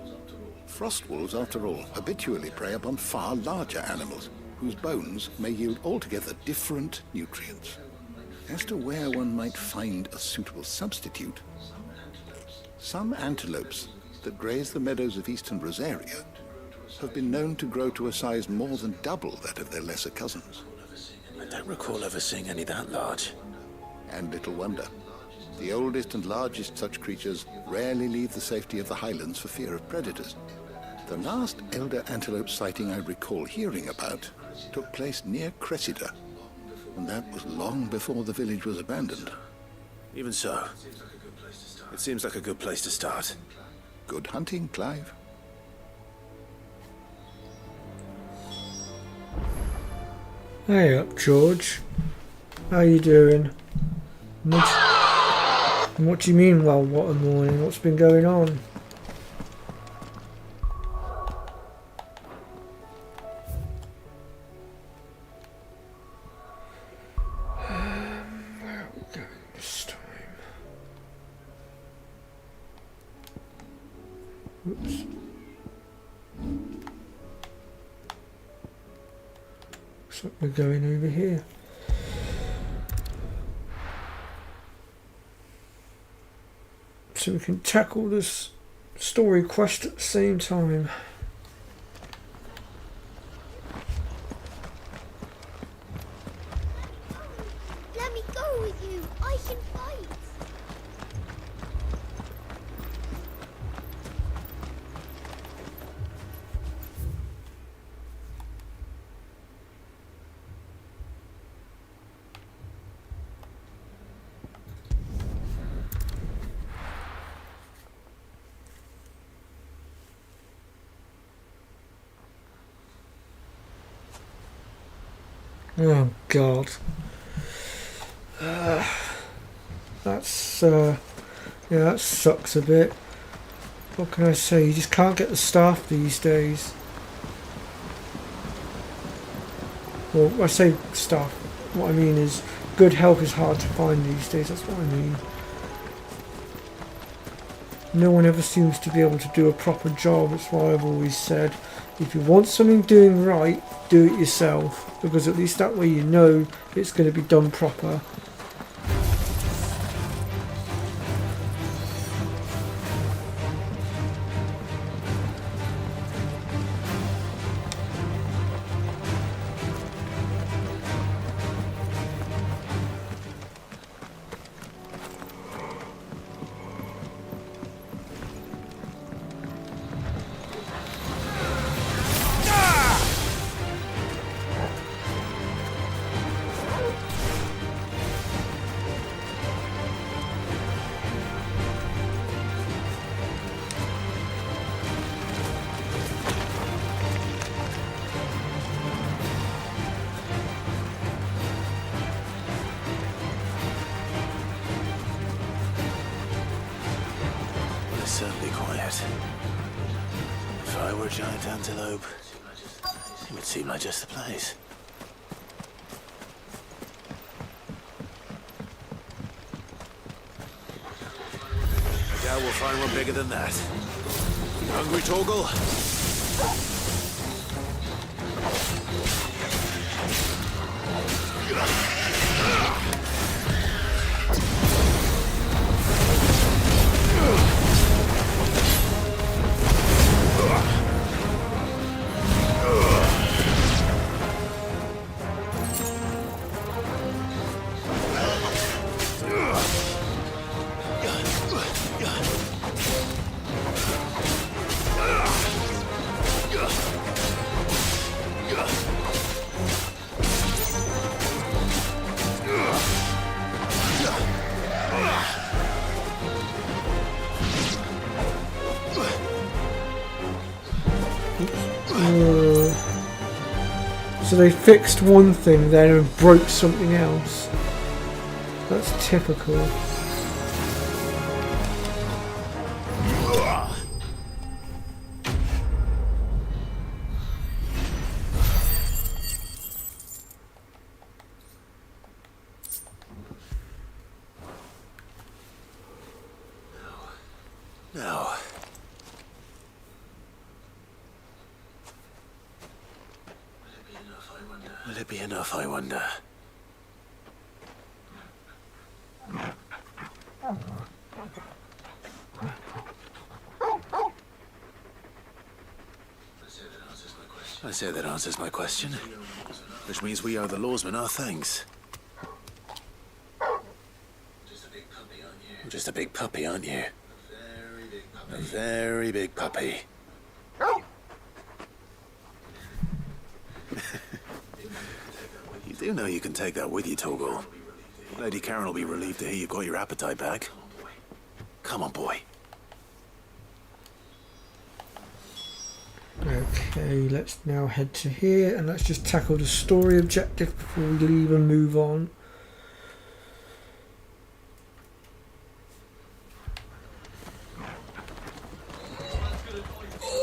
Frost wolves, after all, habitually prey upon far larger animals, whose bones may yield altogether different nutrients. As to where one might find a suitable substitute, some antelopes that graze the meadows of eastern Rosaria have been known to grow to a size more than double that of their lesser cousins. I don't recall ever seeing any that large. And little wonder. The oldest and largest such creatures rarely leave the safety of the highlands for fear of predators. The last elder antelope sighting I recall hearing about took place near Cressida, and that was long before the village was abandoned. Even so, It seems like a good place to start. Good hunting, Clive. Hey up, George. How you doing? What do you mean, well, what a morning? What's been going on? Where are we going this time? Oops. Looks like we're going over here. So we can tackle this story quest at the same time. Let me go with you. I can fight. Oh God. That's yeah, that sucks a bit. What can I say? You just can't get the staff these days. Well, I say staff. What I mean is, good help is hard to find these days. That's what I mean. No one ever seems to be able to do a proper job. That's why I've always said, if you want something doing right, do it yourself, because at least that way you know it's going to be done proper. Certainly quiet. If I were a giant antelope, it would seem like just the place. I doubt we'll find one bigger than that. You hungry, Torgal? So they fixed one thing then and broke something else. That's typical. No. Will it be enough, I wonder? I say that answers my question. Which means we owe the lawsmen our thanks. Just a big puppy, aren't you? A very big puppy. You do know you can take that with you, Torgal. Lady Karen will be relieved to hear you've got your appetite back. Come on, boy. Okay, let's now head to here and let's just tackle the story objective before we leave and move on.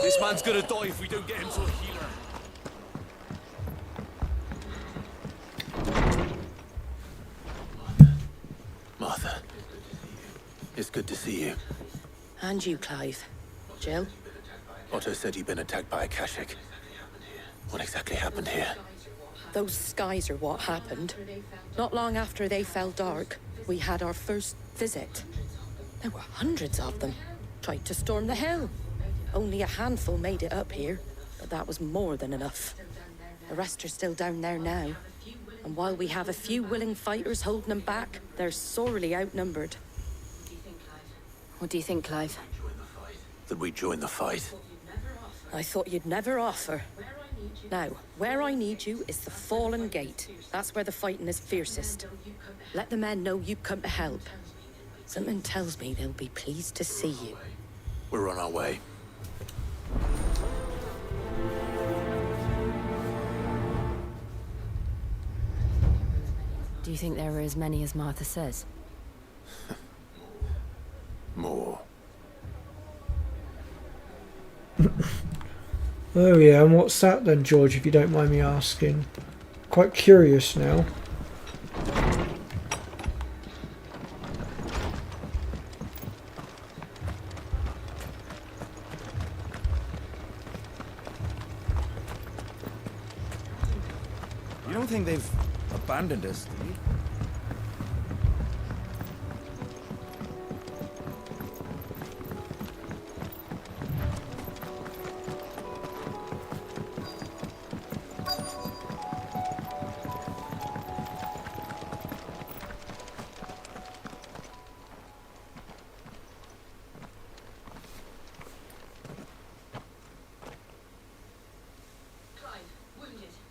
This man's gonna die if we don't get him to a healer. Martha, it's good to see you. And you, Clive. Jill? Otto said you'd been attacked by Akashic. What exactly happened here? Those skies are what happened. Not long after they fell dark, we had our first visit. There were hundreds of them. Tried to storm the hill. Only a handful made it up here, but that was more than enough. The rest are still down there now. And while we have a few willing fighters holding them back, they're sorely outnumbered. What do you think, Clive? That we join the fight? I thought you'd never offer. Now, where I need you is the Fallen Gate. That's where the fighting is fiercest. Let the men know you've come to help. Something tells me they'll be pleased to see you. We're on our way. Do you think there are as many as Martha says? More. Oh yeah, and what's that then, George, if you don't mind me asking? Quite curious now. You don't think they've abandoned us, do you?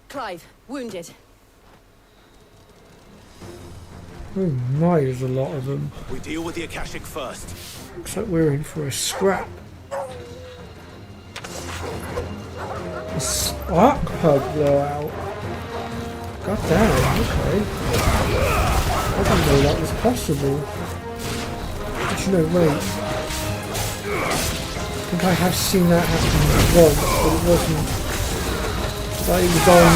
Clive, wounded. Oh my, there's a lot of them. We deal with the Akashic first. Looks like we're in for a scrap. A spark plug blowout. God damn, okay. I didn't know that was possible. But you know, wait. I think I have seen that happen once, but it wasn't. Like it was on.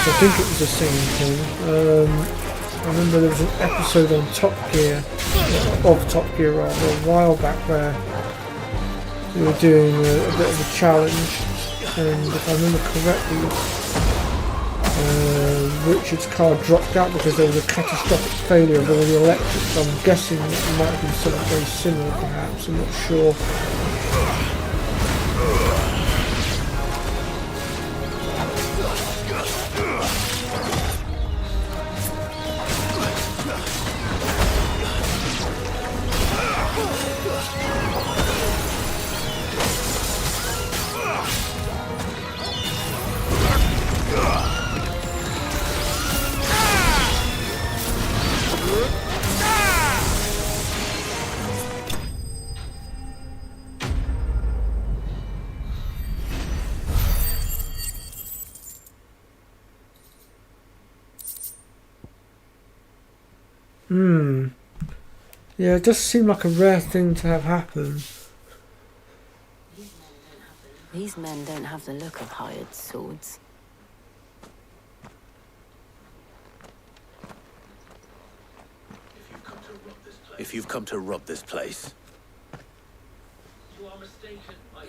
I think it was the same thing. I remember there was an episode on Top Gear, of Top Gear rather, a while back where we were doing a bit of a challenge, and if I remember correctly, Richard's car dropped out because there was a catastrophic failure of all the electrics. So I'm guessing that it might have been something very similar perhaps, I'm not sure. Yeah, it does seem like a rare thing to have happen. These men don't have the look of hired swords. If you've come to rob this place.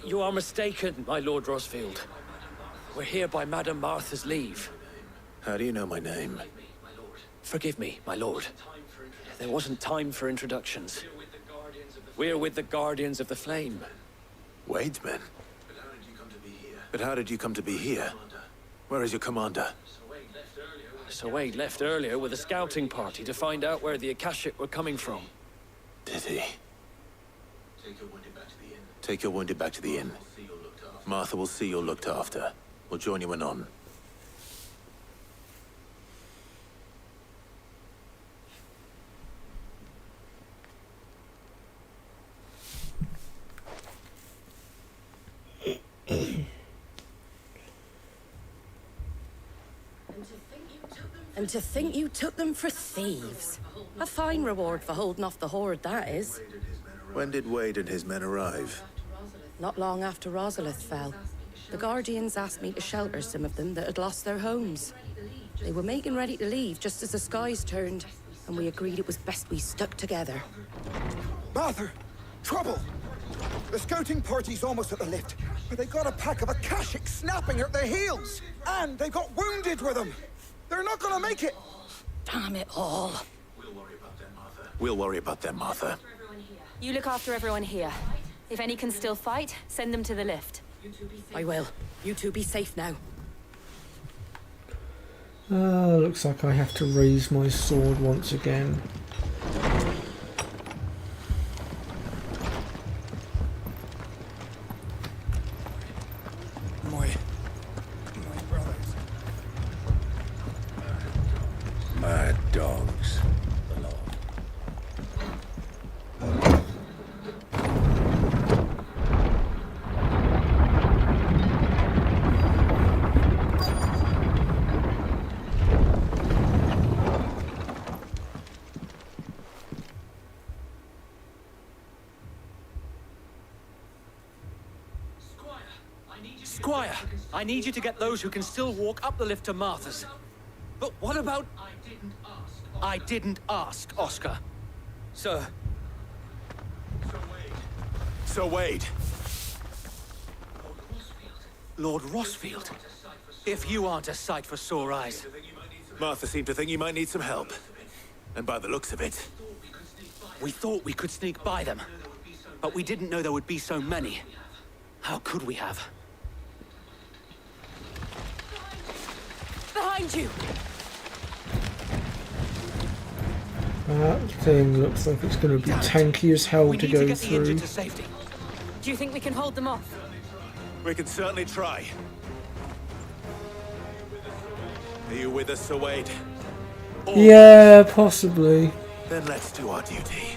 You are mistaken, my Lord Rosfield. We're here by Madame Martha's leave. How do you know my name? Forgive me, my lord. There wasn't time for introductions. We're with the Guardians of the Flame. Wade's men? But how did you come to be here? Where is your commander? Sir Wade left earlier with a scouting party to find out where the Akashic were coming from. Did he? Take your wounded back to the inn. Martha will see you're looked after. We'll join you anon. And to think you took them for thieves. A fine reward for holding off the horde, that is. When did Wade and his men arrive? Not long after Rosalith fell. The Guardians asked me to shelter some of them that had lost their homes. They were making ready to leave just as the skies turned, and we agreed it was best we stuck together. Martha! Trouble! The scouting party's almost at the lift, but they got a pack of Akashic snapping at their heels! And they got wounded with them! They're not gonna make it! Damn it all. We'll worry about them, Martha. You look after everyone here. If any can still fight, send them to the lift. I will. You two be safe now. Looks like I have to raise my sword once again. My brothers. Mad dogs. Squire, I need you to get those who can still walk up the lift to Martha's. But what about... I didn't ask, Oscar. Sir. Sir Wade. Lord Rossfield. If you aren't a sight for sore eyes. Martha seemed to think you might need some help. And by the looks of it... We thought we could sneak by them. But we didn't know there would be so many. How could we have? Behind you! That thing looks like it's going to be tanky as hell to go through. Do you think we can hold them off? We can certainly try. Are you with us, Sir Wade? Yeah, possibly. Then let's do our duty.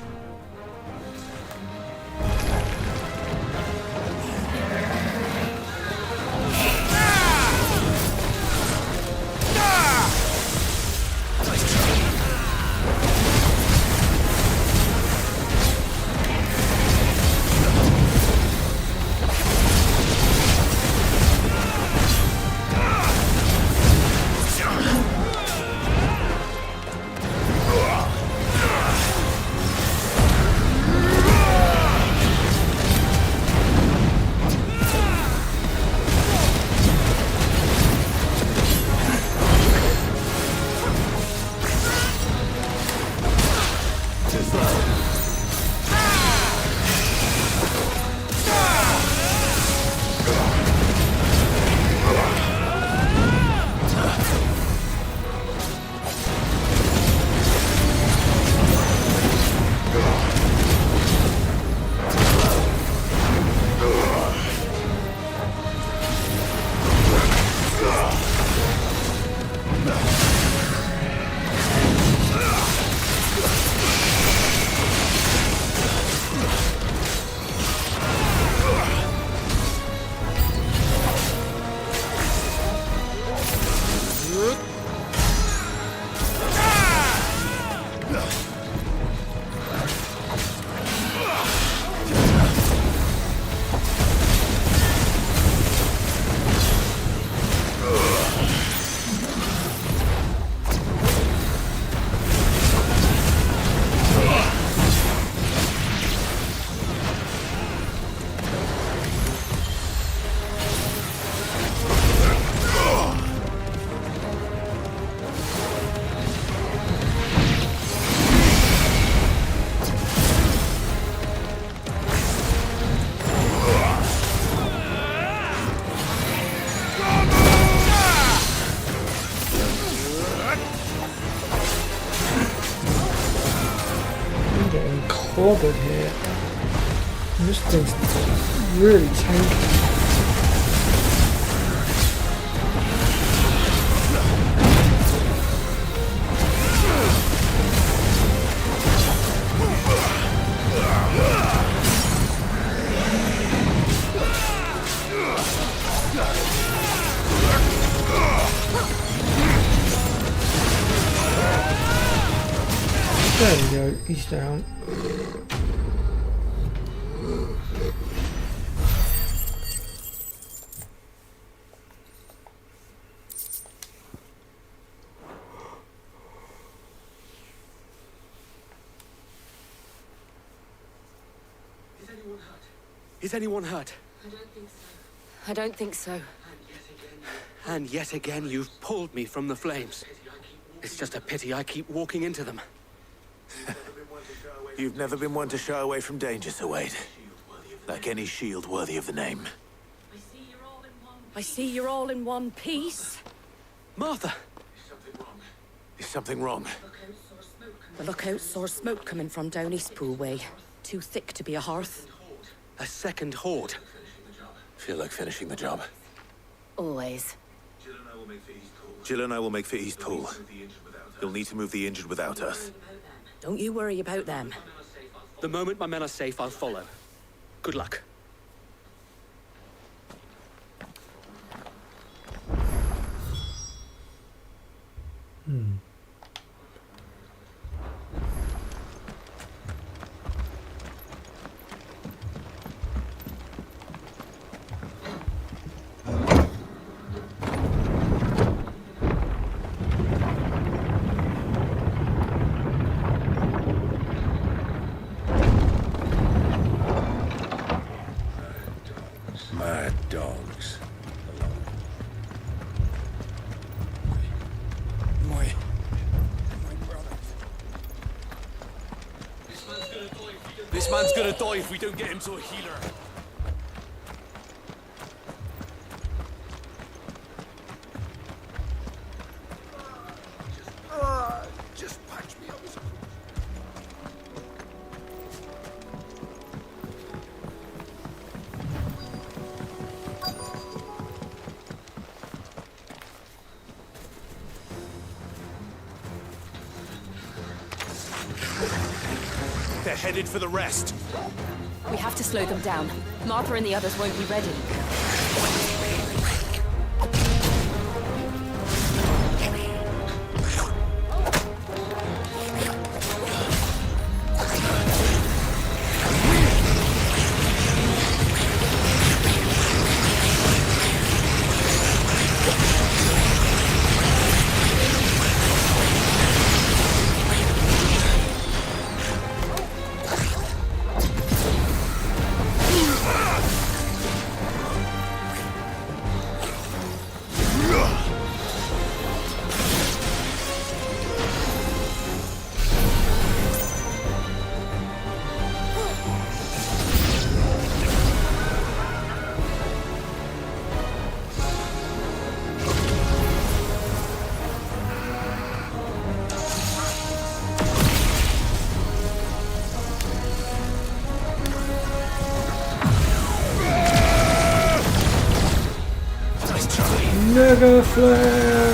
clobbered here. And this thing's really tanky. go, he's down. Is anyone hurt? I don't think so. And yet again, you've pulled me from the flames. It's just a pity I keep walking into them. You've never been one to shy away from danger, Sir Wade. Like any shield worthy of the name. I see you're all in one piece. Martha! Is something wrong? The lookout saw smoke coming from down Eastpool way. Too thick to be a hearth. A second horde. Feel like finishing the job. Always. Jill and I will make for Eastpool. You'll need to move the injured without us. Don't you worry about them. The moment my men are safe, I'll follow. Good luck. Mad dogs. My This man's gonna die if we don't get him to a healer. just patch me up. They're headed for the rest. We have to slow them down. Martha and the others won't be ready. Mega Flare!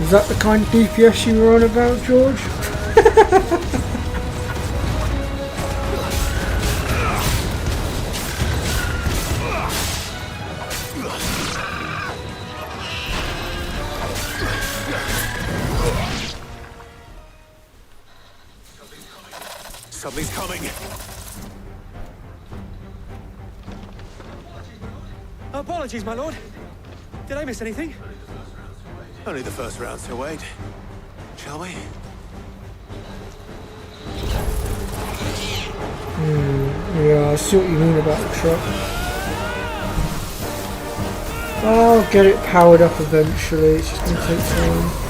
Is that the kind of DPS you were on about, George? Something's coming. Apologies, my lord. Did I miss anything? Only the first round, Sir Wade. Shall we? Yeah, I see what you mean about the truck. I'll get it powered up eventually, it's just gonna take time.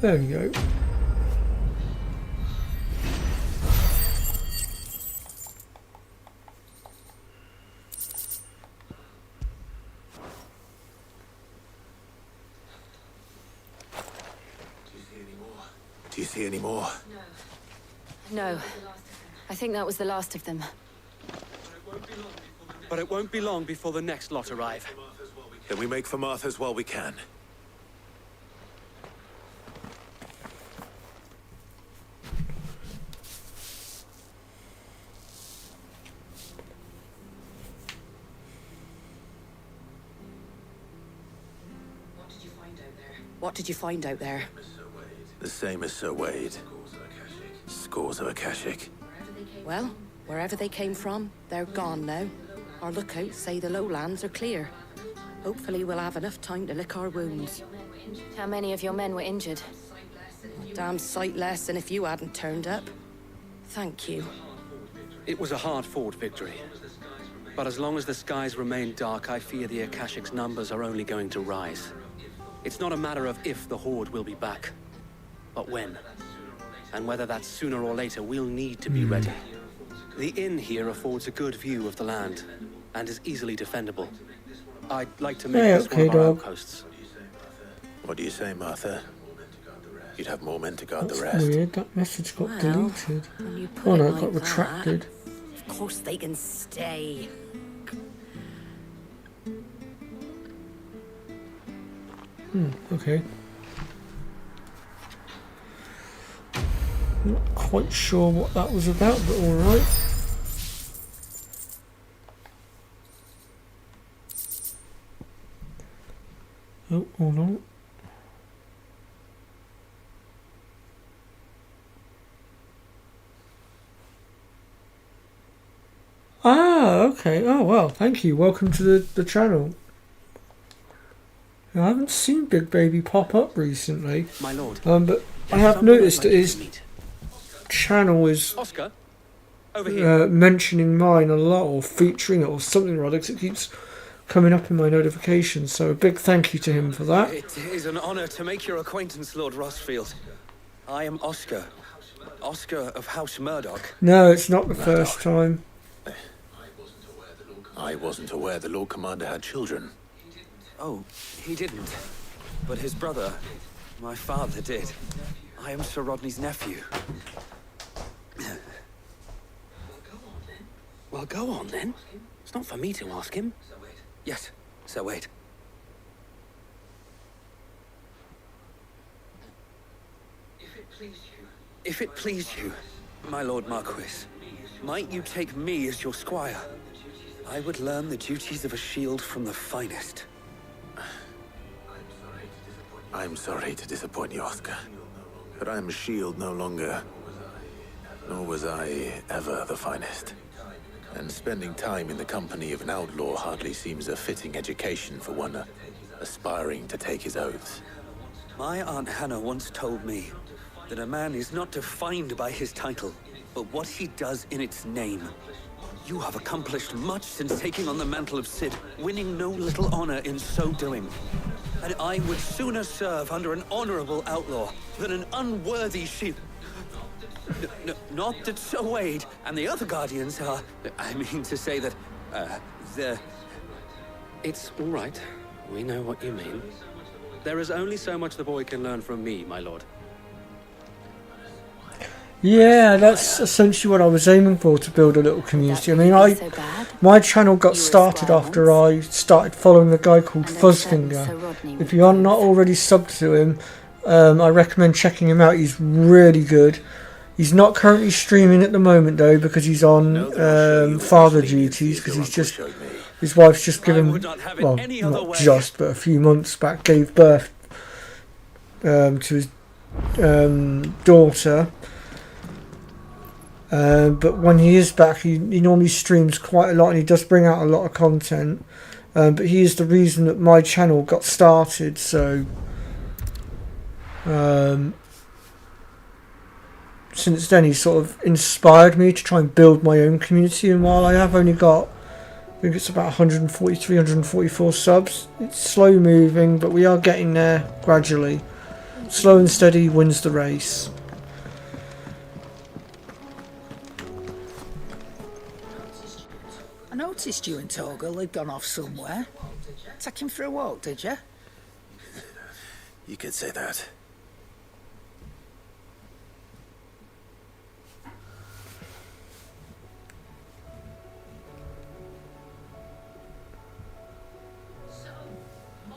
There we go. Do you see any more? No. I think that was the last of them. But it won't be long before the next lot arrive. Then we make for Martha's while we can. What did you find out there? The same as Sir Wade. Scores of Akashic. Well, wherever they came from, they're gone now. Our lookouts say the lowlands are clear. Hopefully we'll have enough time to lick our wounds. How many of your men were injured? Damn sight less than if you hadn't turned up. Thank you. It was a hard-fought victory. But as long as the skies remain dark, I fear the Akashic's numbers are only going to rise. It's not a matter of if the Horde will be back, but when. And whether that's sooner or later, we'll need to be ready. The inn here affords a good view of the land, and is easily defendable. I'd like to make this one of our outposts. What do you say, Martha? You'd have more men to guard That's the rest. weird, that message got Well, deleted. when you put Oh no, it it got like that, retracted. Of course they can stay. Okay. Not quite sure what that was about, but alright. Oh, hold on. Ah, okay. Oh, well, thank you. Welcome to the channel. I haven't seen Big Baby pop up recently. My lord. But I have noticed that his channel is Oscar, over here. mentioning mine a lot, or featuring it, or something or other, 'cause it keeps coming up in my notifications. So a big thank you to him for that. It is an honor to make your acquaintance, Lord Rossfield. I am Oscar. Oscar of House Murdoch. No, it's not the first time. I wasn't aware the Lord Commander had children. Oh, he didn't. But his brother, my father, did. I am Sir Rodney's nephew. Well, go on then. It's not for me to ask him. Yes, Sir Wade. If it please you, my Lord Marquis, might you take me as your squire? I would learn the duties of a shield from the finest. I'm sorry to disappoint you, Oscar. But I am a shield no longer. Nor was I ever the finest. And spending time in the company of an outlaw hardly seems a fitting education for one aspiring to take his oaths. My Aunt Hannah once told me that a man is not defined by his title, but what he does in its name. You have accomplished much since taking on the mantle of Cid, winning no little honor in so doing. And I would sooner serve under an honorable outlaw than an unworthy shield. Not that Sir Wade and the other Guardians are... I mean to say that, they're... It's all right. We know what you mean. There is only so much the boy can learn from me, my lord. Yeah, that's essentially what I was aiming for, to build a little community. I mean, my channel got started after I started following a guy called Fuzzfinger. If you are not already subbed to him, I recommend checking him out. He's really good. He's not currently streaming at the moment though, because he's on father duties, because he's just, his wife's just given, well, not just, but a few months back gave birth to his daughter. But when he is back, he normally streams quite a lot, and he does bring out a lot of content. But he is the reason that my channel got started, so since then he's sort of inspired me to try and build my own community. And while I have only got, I think it's about 143, 144 subs, it's slow moving, but we are getting there gradually. Slow and steady wins the race. I noticed you and Torgal had gone off somewhere. Take him for a walk, did you? You could say that.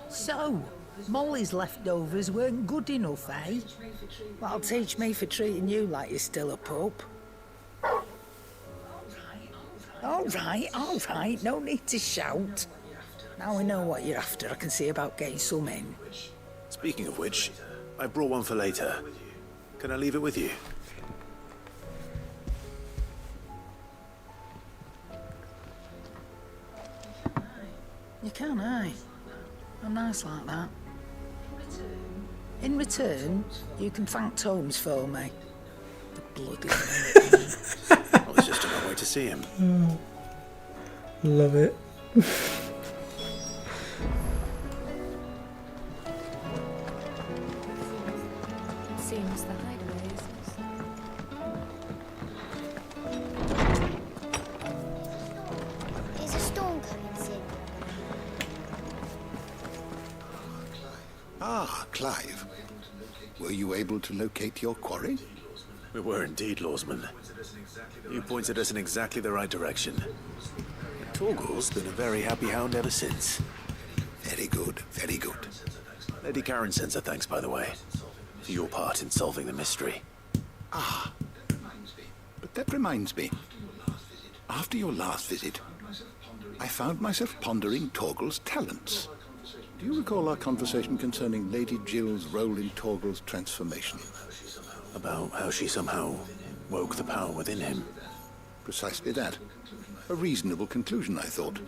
So, Molly's leftovers weren't good enough, eh? That'll teach me for treating you like you're still a pup. All right, no need to shout. Now we know what you're after, I can see about getting some in. Speaking of which, I brought one for later. Can I leave it with you? You can, eh? I'm nice like that. In return, you can thank Tomes for me. The bloody I was just on my way to see him. Love it. Seems the hideaway is Is a storm coming, Sid? Ah, Clive. Were you able to locate your quarry? We were indeed, Lawsman. You pointed us in exactly the right direction. Torgal's been a very happy hound ever since. Very good, very good. Lady Karen sends her thanks, by the way, for your part in solving the mystery. Ah, but that reminds me. After your last visit, I found myself pondering Torgal's talents. Do you recall our conversation concerning Lady Jill's role in Torgal's transformation? About how she somehow woke the power within him. Precisely that. A reasonable conclusion, I thought,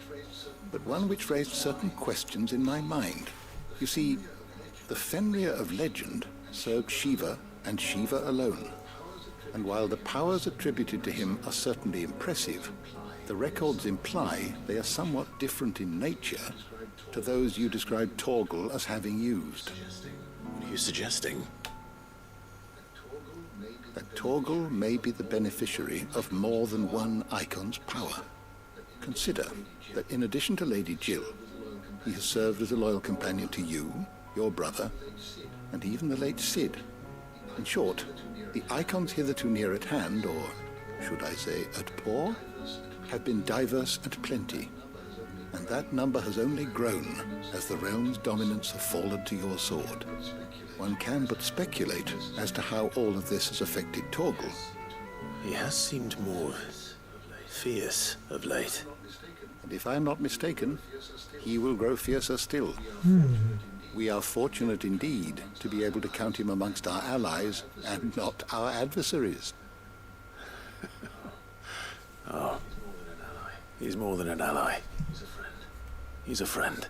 but one which raised certain questions in my mind. You see, the Fenrir of legend served Shiva and Shiva alone. And while the powers attributed to him are certainly impressive, the records imply they are somewhat different in nature to those you described Torgal as having used. What are you suggesting? That Torgal may be the beneficiary of more than one icon's power. Consider that in addition to Lady Jill, he has served as a loyal companion to you, your brother, and even the late Cid. In short, the icons hitherto near at hand, or should I say at paw, have been diverse and plenty, and that number has only grown as the realm's dominance have fallen to your sword. One can but speculate as to how all of this has affected Torgal. He has seemed more fierce of late. And if I am not mistaken, he will grow fiercer still. We are fortunate indeed to be able to count him amongst our allies and not our adversaries. Oh, he's more than an ally. He's a friend.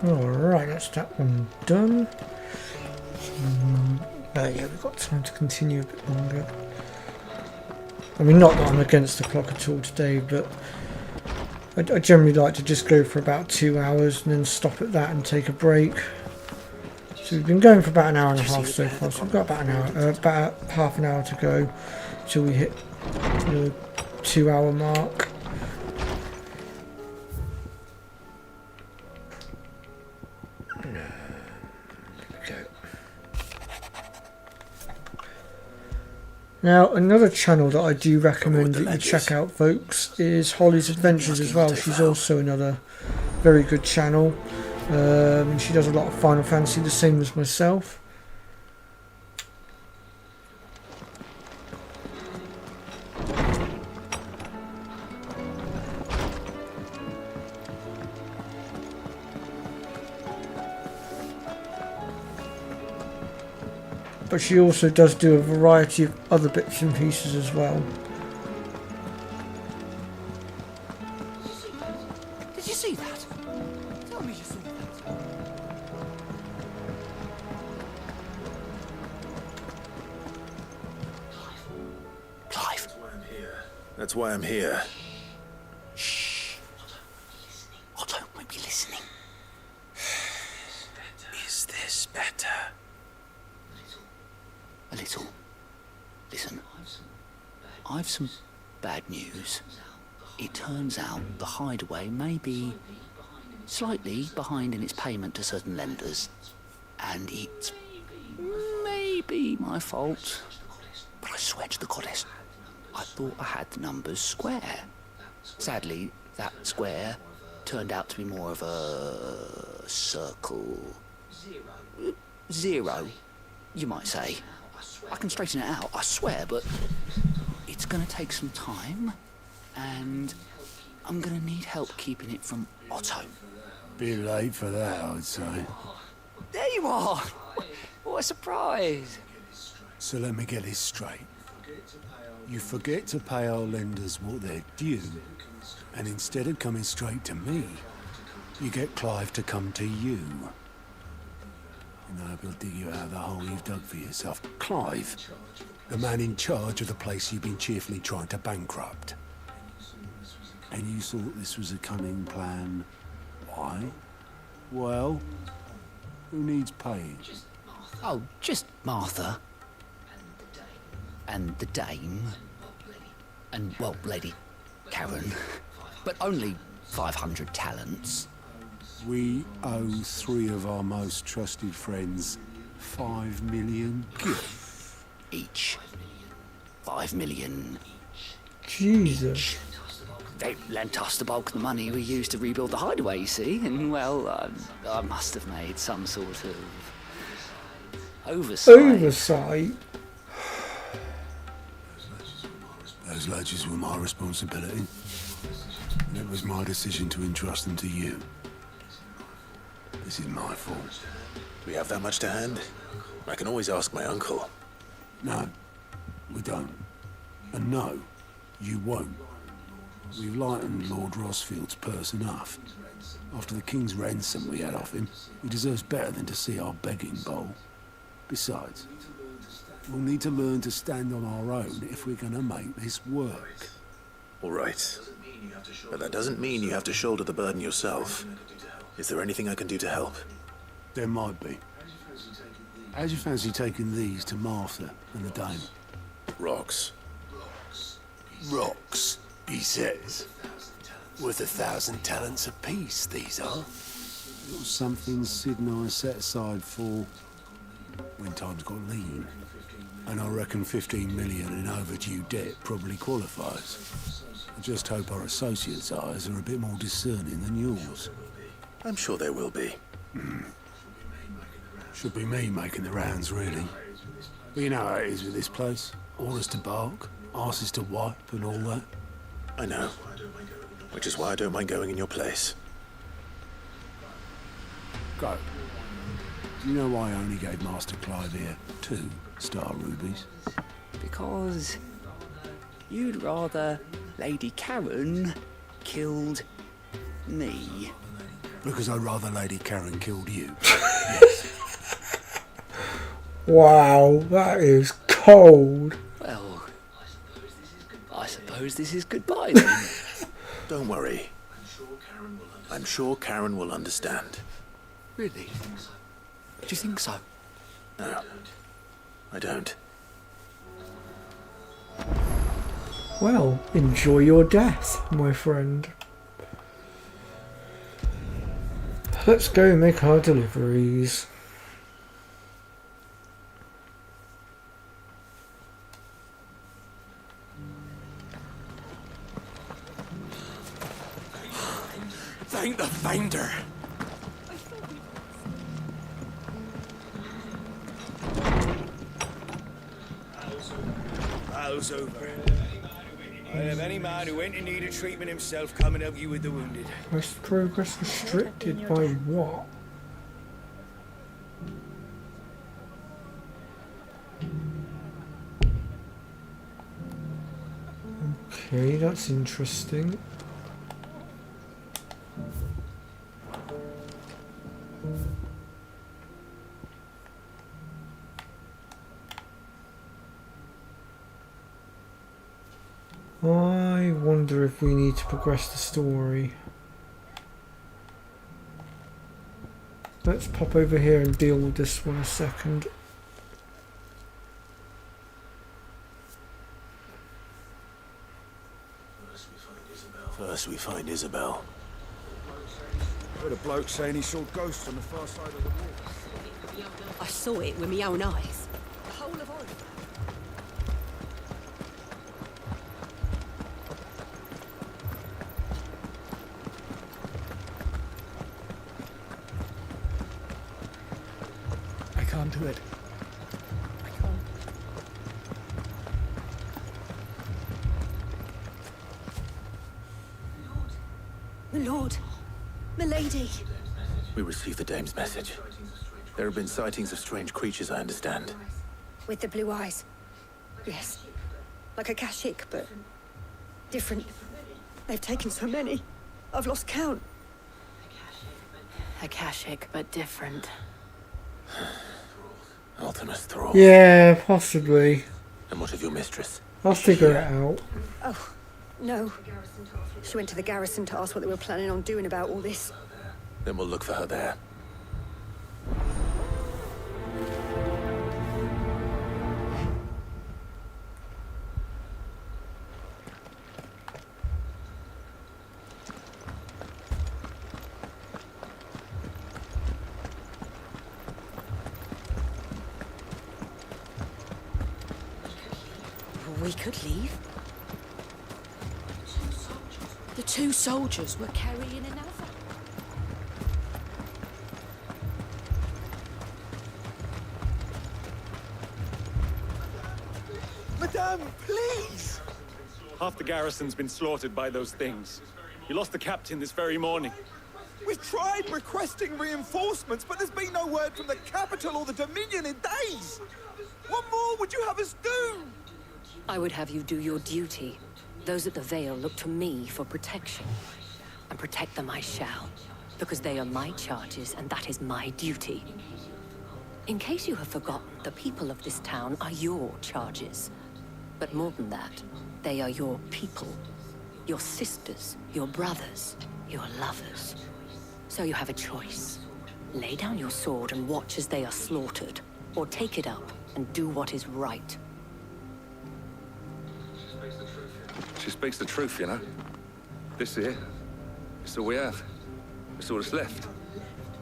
Alright, that's that one done. Yeah, we've got time to continue a bit longer. I mean, not that I'm against the clock at all today, but I generally like to just go for about 2 hours and then stop at that and take a break. So we've been going for about an hour and a half so far, so we've got about an hour, about half an hour to go till we hit the 2 hour mark. Now, another channel that I do recommend that you check out, folks, is Holly's Adventures as well. She's also another very good channel. And she does a lot of Final Fantasy, the same as myself. But she also does do a variety of other bits and pieces as well. Did you see that? Tell me you saw that. That's why I'm here. Shh. Otto might be listening. Is this better? A little. Listen, I've some bad news. It turns out the Hideaway may be slightly behind in its payment to certain lenders. And it's maybe my fault. But I swear to the goddess, I thought I had the numbers square. Sadly, that square turned out to be more of a circle. Zero, you might say. I can straighten it out, I swear, but it's gonna take some time, and I'm gonna need help keeping it from Otto. Bit late for that, I'd say. There you are! What a surprise! So let me get this straight. You forget to pay our lenders what they're due, and instead of coming straight to me, you get Clive to come to you. And I hope he'll dig you out of the hole you've dug for yourself. Clive, the man in charge of the place you've been cheerfully trying to bankrupt. And you thought this was a cunning plan. Why? Well, who needs paying? Oh, just Martha. And the Dame. And, well, Lady Karen. But only 500 talents. We owe 3 of our most trusted friends 5 million each. 5 million. Jesus. They lent us the bulk of the money we used to rebuild the Hideaway, you see, and, well, I must have made some sort of oversight. Oversight? Those ledgers were my responsibility. And it was my decision to entrust them to you. This is my fault. We have that much to hand? I can always ask my uncle. No, we don't. And no, you won't. We've lightened Lord Rosfield's purse enough. After the King's ransom we had off him, he deserves better than to see our begging bowl. Besides, we'll need to learn to stand on our own if we're gonna make this work. All right. But that doesn't mean you have to shoulder the burden yourself. Is there anything I can do to help? There might be. How'd you fancy taking these to Martha and the Dame? Rocks. Rocks, he says. Worth 1,000 talents apiece, these are. It was something Sid and I set aside for when times got lean. And I reckon 15 million in overdue debt probably qualifies. I just hope our associates' eyes are a bit more discerning than yours. I'm sure there will be. Should be me making the rounds, really. But you know how it is with this place. Orders to bark, arses to wipe, and all that. I know. Which is why I don't mind going in your place. Go. Do you know why I only gave Master Clive here 2 star rubies? Because you'd rather Lady Karen killed me. Because I'd rather Lady Karen killed you. Wow, that is cold. Well, I suppose this is goodbye then. Don't worry. I'm sure Karen will understand. Really? Do you think so? No, I don't. Well, enjoy your death, my friend. Let's go make our deliveries. Thank the Finder. Battle's over. I have any man who ain't in need of treatment himself come and help you with the wounded. Quest progress restricted by what? Okay, that's interesting. I wonder if we need to progress the story. Let's pop over here and deal with this one a second. First we find Isabel. I heard a bloke saying he saw ghosts on the far side of the wall. I saw it with my own eyes. The whole of Oliver. I can't do it. My lord. My lady. We received the dame's message. There have been sightings of strange creatures, I understand. With the blue eyes. Yes. Like a Kashik, but different. They've taken so many. I've lost count. Akashic, but different. Artemis Thrall. Yeah, possibly. And what of your mistress? I'll figure it out. Oh, no. She went to the garrison to ask what they were planning on doing about all this. Then we'll look for her there. We could leave. The two soldiers were Carrying another. Madame, please! Half the garrison's been slaughtered by those things. You lost the captain this very morning. We've tried requesting reinforcements, but there's been no word from the capital or the Dominion in days! What more would you have us do? I would have you do your duty. Those at the Vale look to me for protection. And protect them I shall. Because they are my charges, and that is my duty. In case you have forgotten, the people of this town are your charges. But more than that, they are your people. Your sisters, your brothers, your lovers. So you have a choice. Lay down your sword and watch as they are slaughtered. Or take it up and do what is right. She speaks the truth, you know. This here, it's all we have. It's all that's left.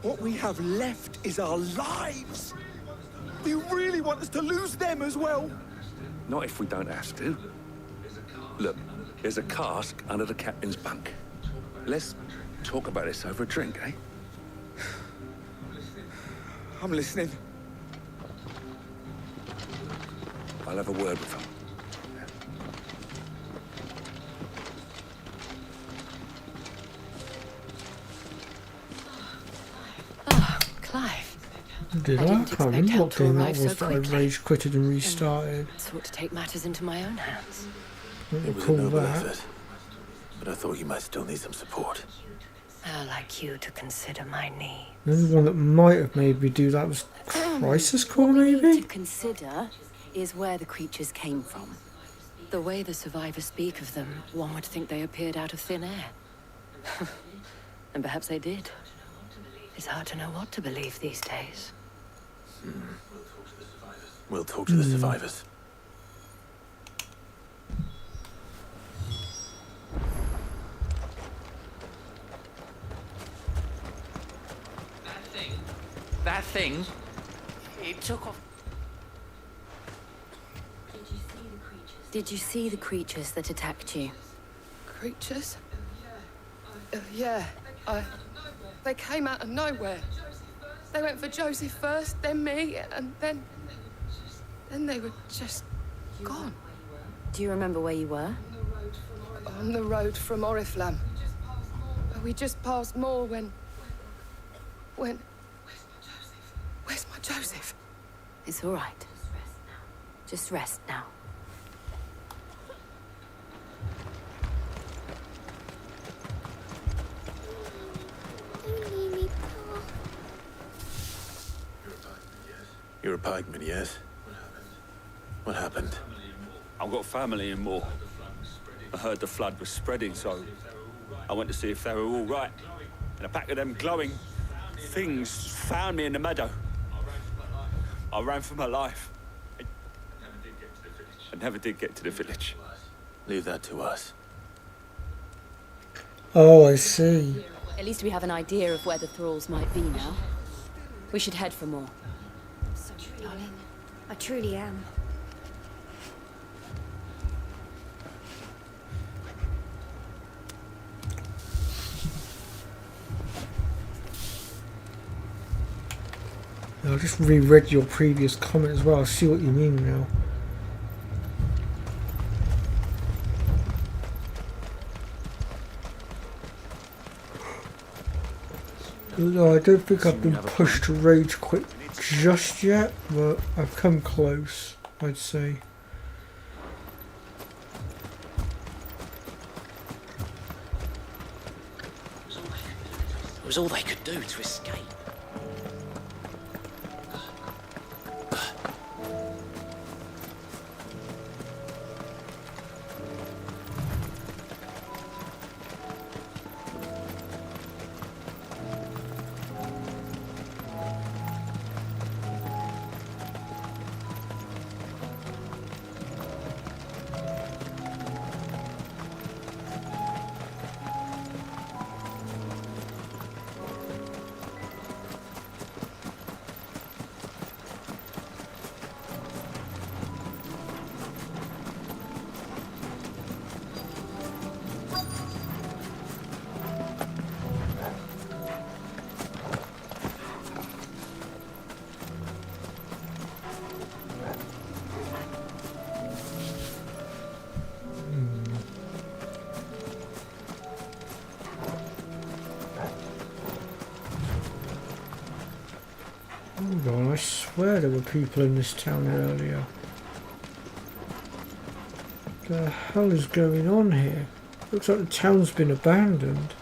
What we have left is our lives! Do you really want us to lose them as well? Not if we don't have to. Look, there's a cask under the captain's bunk. Let's talk about this over a drink, eh? I'm listening. I'll have a word with him. Clive. Did I? didn't Can't remember expect help what to game that arrive so was that I quickly. rage quitted and restarted. Sought to take matters into my own hands. Don't It was a recall noble that. effort, but I thought you might still need some support. I'd like you to consider my need. The only one that might have made me do that was Crisis Core, What we need maybe? to consider is where the creatures came from. The way the survivors speak of them, one would think they appeared out of thin air. And perhaps they did. It's hard to know what to believe these days. We'll talk to the survivors. That thing, it took off. Did you see the creatures that attacked you? creatures. Yeah, they came out of nowhere. They went for Joseph first, then me, and then they were just gone. Do you remember where you were? On the road from Oriflamme. We just passed Moor when... Where's my Joseph? It's all right. Just rest now. You're a pikeman, yes? What happened? I've got family in Moor. I heard the flood was spreading, so I went to see if they were all right. And a pack of them glowing things found me in the meadow. I ran for my life. I never did get to the village. Leave that to us. Oh, I see. At least we have an idea of where the thralls might be now. We should head for more. Sorry, darling. I truly am. I just reread your previous comment as well. I see what you mean now. No, I don't think I've been pushed to rage quit just yet, but I've come close, I'd say. It was all they could do to escape. Hold on, I swear there were people in this town earlier. What the hell is going on here? Looks like the town's been abandoned.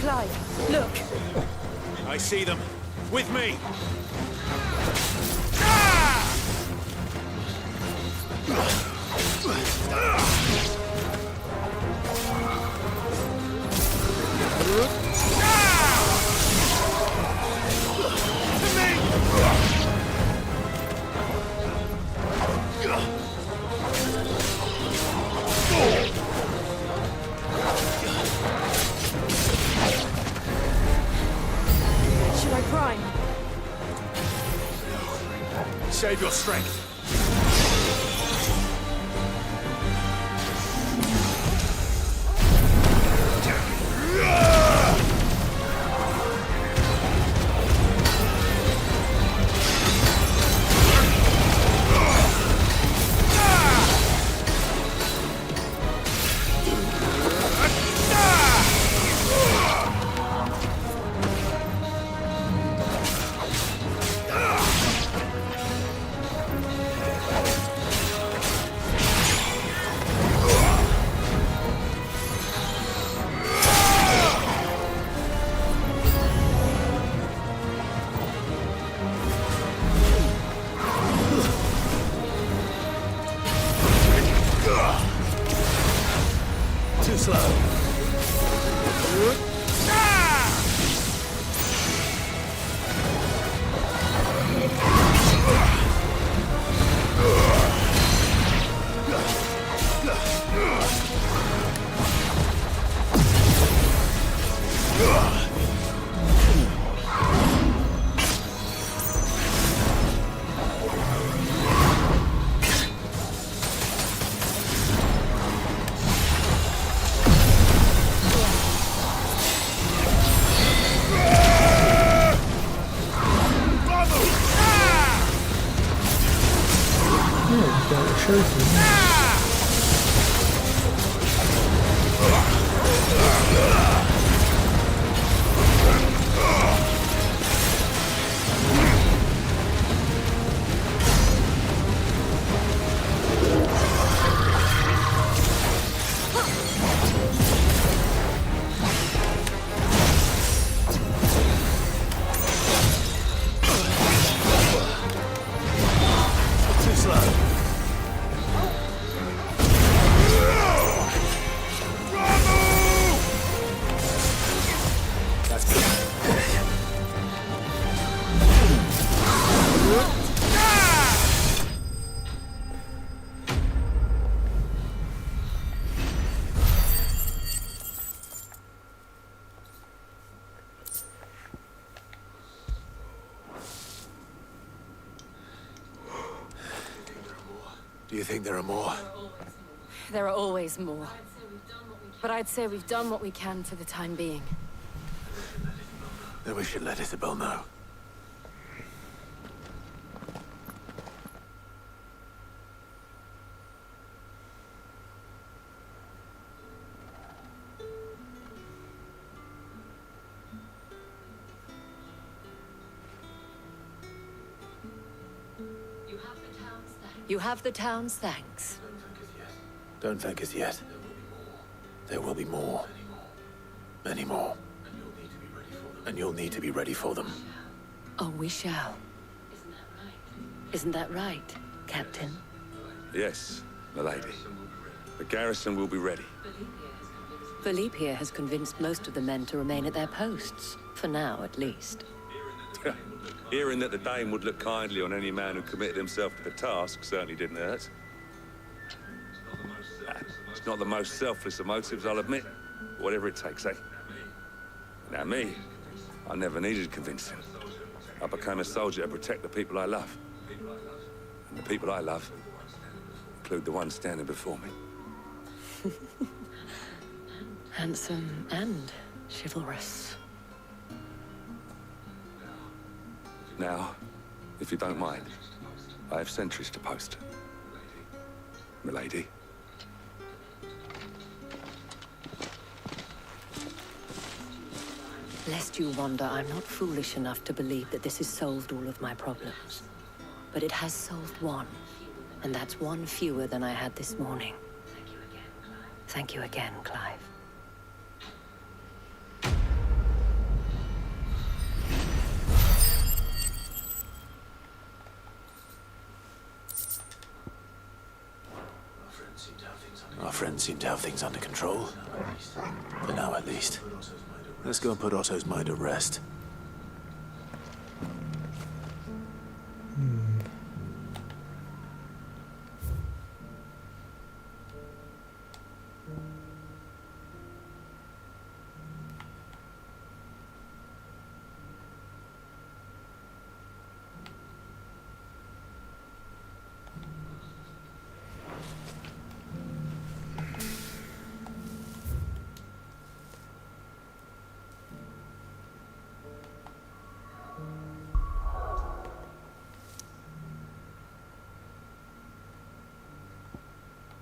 Clive, look. I see them. With me. Should I prime? Save your strength. Too slow. Do you think there are more? There are always more. But I'd say we've done what we can for the time being. Then we should let Isabel know. You have the town's thanks. Don't thank us yet. There will be more. Many more. And you'll need to be ready for them. Oh, we shall. Isn't that right, Captain? Yes, milady. The garrison will be ready. Philippe here has convinced most of the men to remain at their posts. For now, at least. Hearing that the Dane would look kindly on any man who committed himself to the task certainly didn't hurt. It's not the most selfless of motives, I'll admit. Whatever it takes, eh? Now me, I never needed convincing. I became a soldier to protect the people I love. And the people I love include the ones standing before me. Handsome and chivalrous. Now, if you don't mind, I have sentries to post. Milady. Lest you wonder, I'm not foolish enough to believe that this has solved all of my problems. But it has solved one, and that's one fewer than I had this morning. Thank you again, Clive. Our friends seem to have things under control. For now, at least. Let's go and put Otto's mind at rest.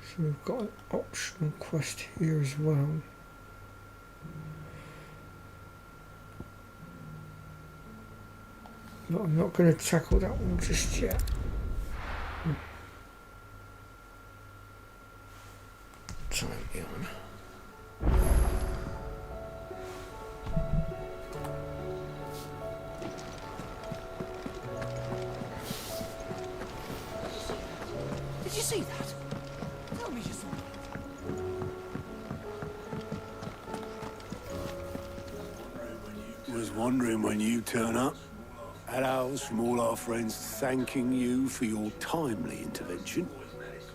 So we've got an optional quest here as well. But I'm not going to tackle that one just yet. Time on. Did you see that? Tell me you saw Was wondering when you turn up. Had owls from all our friends thanking you for your timely intervention.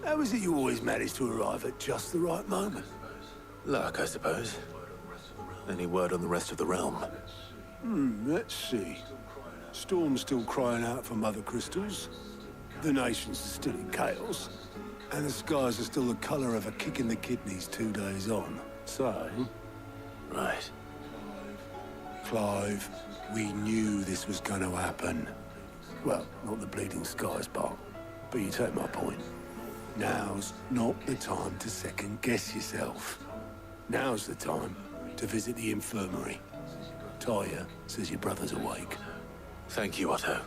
How is it you always manage to arrive at just the right moment? Luck, I suppose. Any word on the rest of the realm? Let's see. Storm's still crying out for Mother Crystals. The nations are still in chaos. And the skies are still the colour of a kick in the kidneys 2 days on. So... Right. Clive, we knew this was going to happen. Well, not the bleeding skies part, but you take my point. Now's not the time to second guess yourself. Now's the time to visit the infirmary. Tyre says your brother's awake. Thank you, Otto.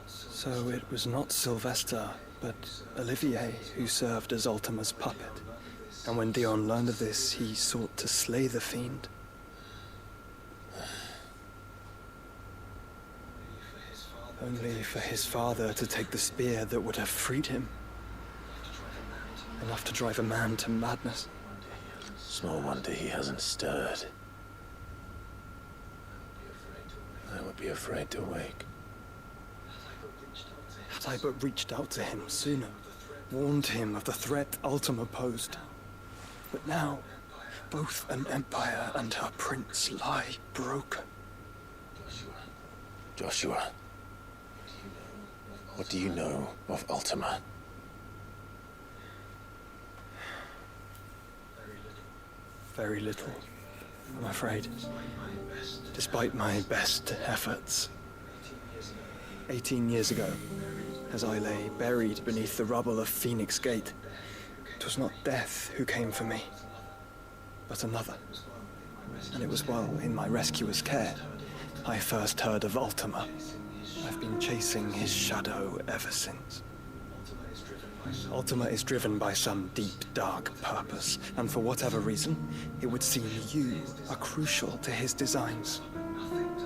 So it was not Sylvester, but Olivier who served as Ultima's puppet. And when Dion learned of this, he sought to slay the fiend. Only for his father to take the spear that would have freed him. Enough to drive a man to madness. Small wonder he hasn't stirred. I would be afraid to wake. Had I but reached out to him sooner, warned him of the threat Ultima posed. But now, both an empire and her prince lie broken. Joshua, what do you know of Ultima? Very little, I'm afraid. Despite my best efforts. 18 years ago, as I lay buried beneath the rubble of Phoenix Gate, it was not death who came for me, but another. And it was while in my rescuer's care, I first heard of Ultima. I've been chasing his shadow ever since. Ultima is driven by some deep, dark purpose, and for whatever reason, it would seem you are crucial to his designs.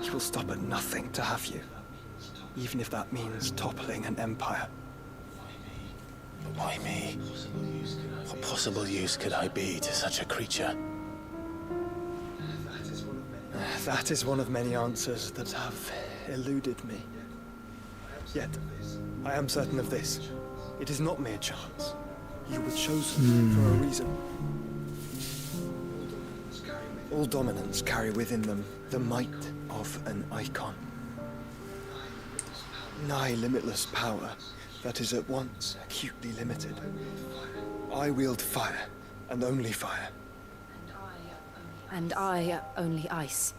He will stop at nothing to have you, even if that means toppling an empire. But why me? What possible use could I be to such a creature? That is one of many answers that have eluded me. Yet, I am certain of this. It is not mere chance. You were chosen for a reason. All dominants carry within them the might of an icon. Nigh limitless power that is at once acutely limited. I wield fire, and only fire. And I only ice.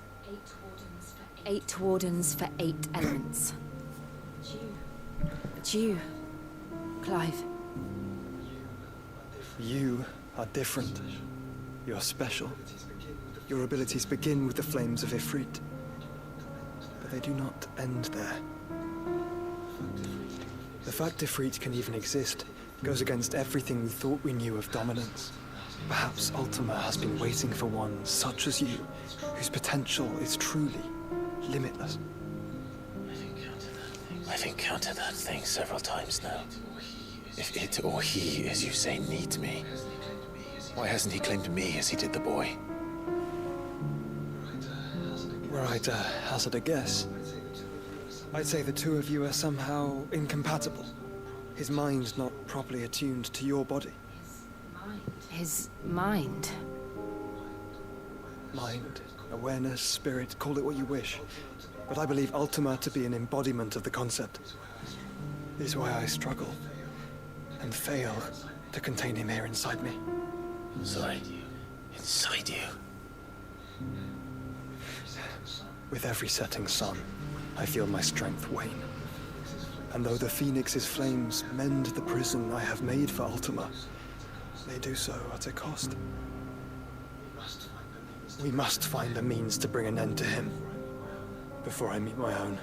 8 wardens for 8 elements. But you, Clive. You are different. You're special. Your abilities begin with the flames of Ifrit. But they do not end there. The fact Ifrit can even exist goes against everything we thought we knew of dominance. Perhaps Ultima has been waiting for one such as you, whose potential is truly limitless. I've encountered that thing several times now. If it or he, as you say, needs me, why hasn't he claimed me as he did the boy? Were I to hazard a guess, I'd say the two of you are somehow incompatible. His mind not properly attuned to your body. His mind? Mind, awareness, spirit, call it what you wish. But I believe Ultima to be an embodiment of the concept. This is why I struggle and fail to contain him here inside me. Sorry, inside you? With every setting sun, I feel my strength wane. And though the Phoenix's flames mend the prison I have made for Ultima, they do so at a cost. We must find a means to bring an end to him before I meet my own.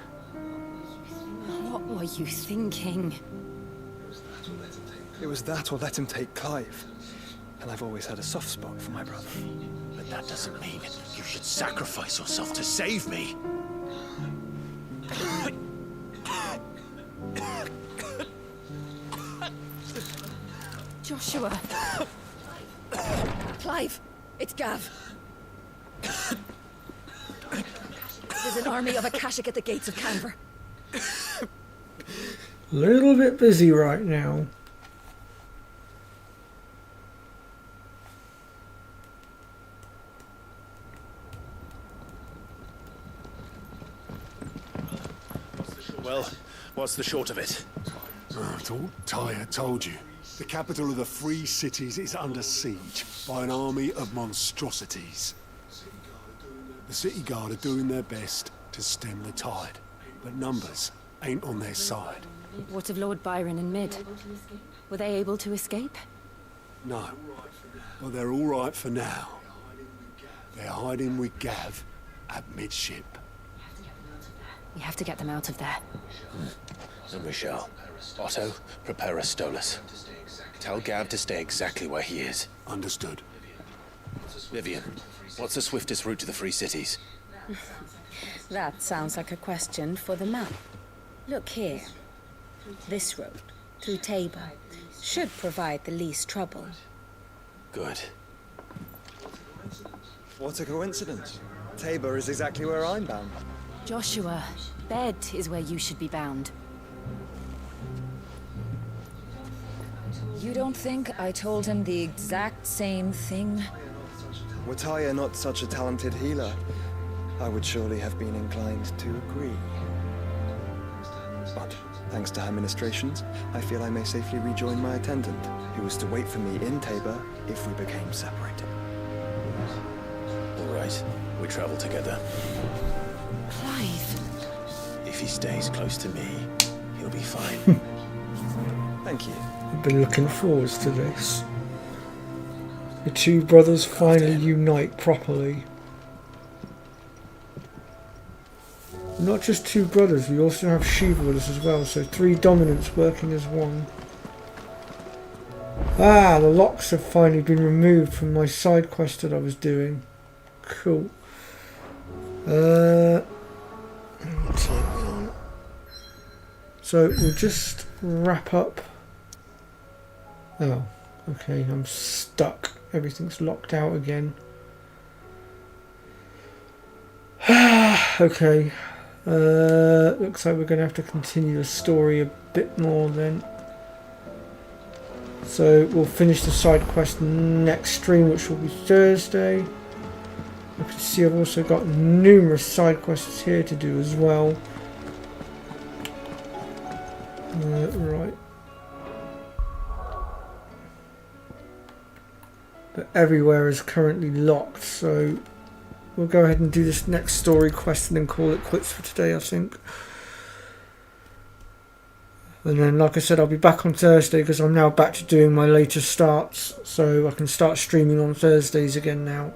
What were you thinking? It was that or let him take Clive. And I've always had a soft spot for my brother. But that doesn't mean you should sacrifice yourself to save me. Joshua. Clive, it's Gav. There's an army of Akashic at the gates of Canver. Little bit busy right now. Well, what's the short of it? I thought Tyre told you. The capital of the Free Cities is under siege by an army of monstrosities. The city guard are doing their best to stem the tide, but numbers ain't on their side. What of Lord Byron and Mid? Were they able to escape? No, but they're all right for now. They're hiding with Gav at midship. We have to get them out of there. And we shall. Otto, prepare a Stolas. Tell Gav to stay exactly where he is. Understood. Vivian, what's the swiftest route to the Free Cities? That sounds like a question for the map. Look here. This road, through Tabor, should provide the least trouble. Good. What a coincidence. Tabor is exactly where I'm bound. Joshua, Bed is where you should be bound. You don't think I told him the exact same thing? Were Tyre not such a talented healer, I would surely have been inclined to agree. But thanks to her ministrations, I feel I may safely rejoin my attendant, who was to wait for me in Tabor if we became separated. All right, we travel together. Clive. If he stays close to me, he'll be fine. Thank you. I've been looking forward to this. The two brothers finally unite properly. Not just two brothers, we also have Shiva with us as well, so 3 dominants working as one. Ah, the locks have finally been removed from my side quest that I was doing. Cool. So we'll just wrap up. Oh, okay, I'm stuck. Everything's locked out again. Okay. Looks like we're going to have to continue the story a bit more then. So we'll finish the side quest next stream, which will be Thursday. You can see I've also got numerous side quests here to do as well. Right. But everywhere is currently locked, so we'll go ahead and do this next story quest and then call it quits for today, I think. And then, like I said, I'll be back on Thursday because I'm now back to doing my later starts, so I can start streaming on Thursdays again now.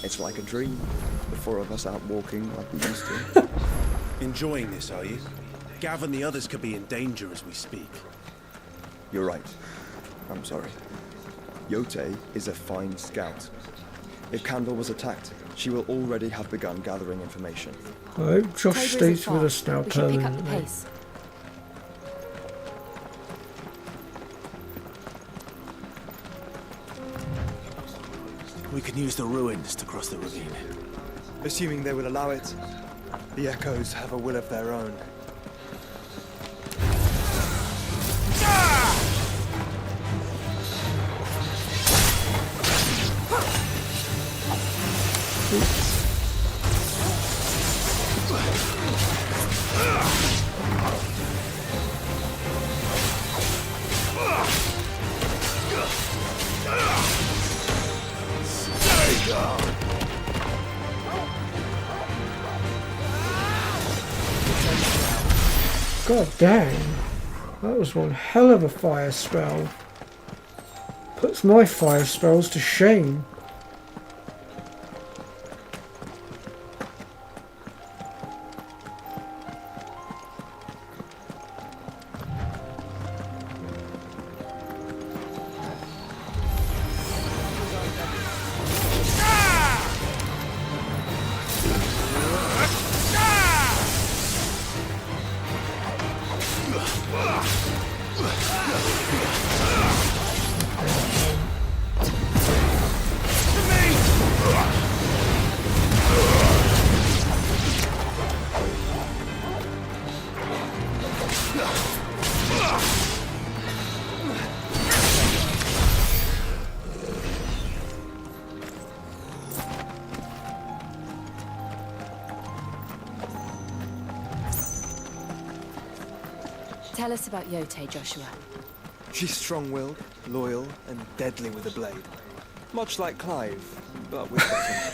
It's like a dream. The 4 of us out walking like we used to. Enjoying this, are you? Gav and the others could be in danger as we speak. You're right. I'm sorry. Yote is a fine scout. If Candle was attacked, she will already have begun gathering information. I hope Josh stays with us now permanently. We can use the ruins to cross the ravine. Assuming they will allow it, the Echoes have a will of their own. God dang, that was one hell of a fire spell. Puts my fire spells to shame. Tell us about Yote, Joshua. She's strong-willed, loyal, and deadly with a blade. Much like Clive, but with better.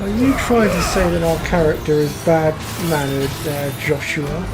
Are you trying to say that our character is bad-mannered there, Joshua?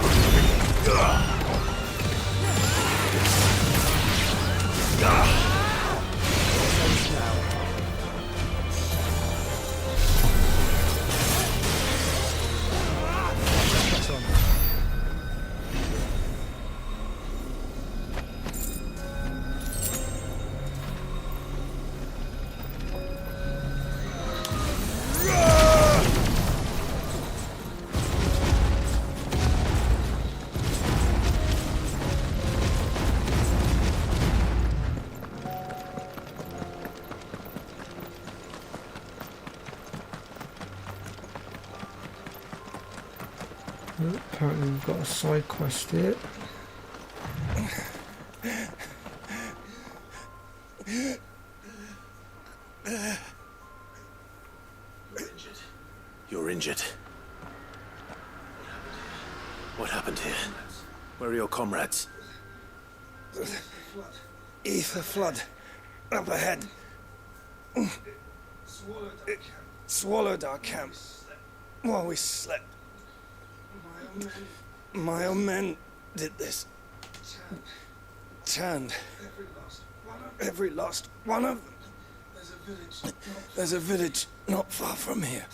Apparently we've got a side quest here. You're injured. What happened here? Where are your comrades? Ether flood. Up ahead. It swallowed our camp while we slept. My own men did this. Turned every last one of them. There's a village not far from here.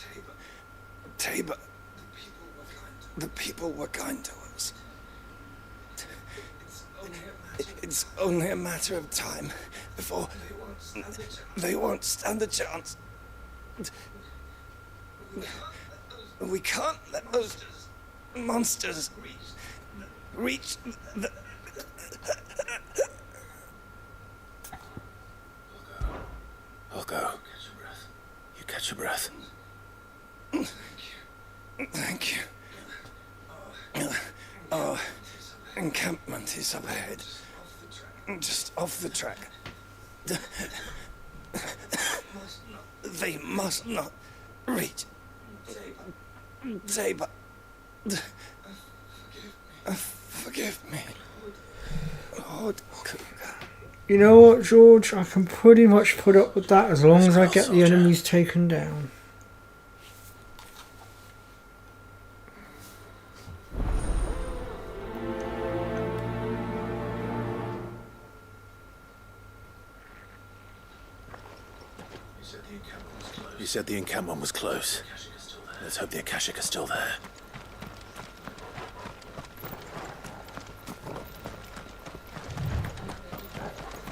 Tabor. The people were kind to us. It's only a matter of time before they won't stand a chance. We can't let those monsters reach the... I'll go. You catch your breath. Thank you. Our encampment is up ahead. Just off the track. They must not reach Tabor. Forgive me. Lord Cougar. You know what, George? I can pretty much put up with that as long as I get the enemies taken down. You said the encampment was close. Let's hope the Akashic are still there.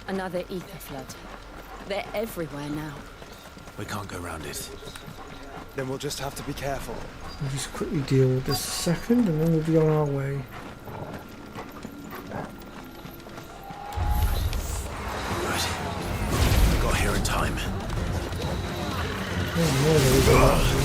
Another ether flood. They're everywhere now. We can't go round it. Then we'll just have to be careful. We'll just quickly deal with this a second and then we'll be on our way. Right. We got here in time. Oh no, there is a lot.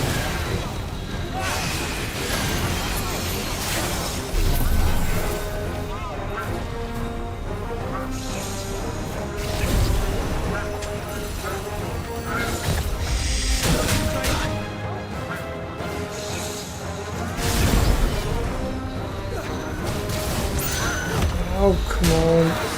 Oh, come on.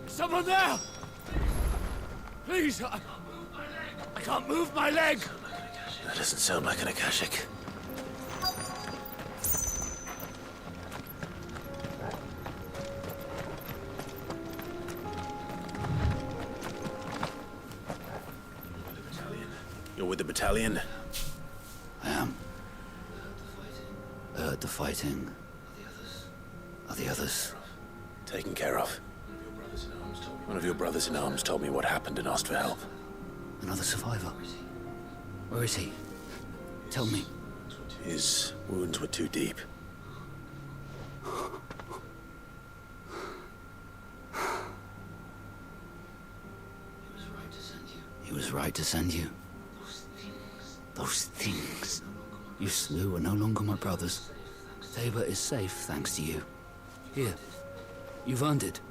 Someone there! Please, I can't move my leg! That doesn't sound like an Akashic. with the battalion? I am. I heard the fighting. Are the others? Taken care of. One of your brothers-in-arms told me what happened and asked for help. Another survivor? Where is he? Tell me. His wounds were too deep. He was right to send you. Those things you slew are no longer my brothers. Tabor is safe thanks to you. Here, you've earned it.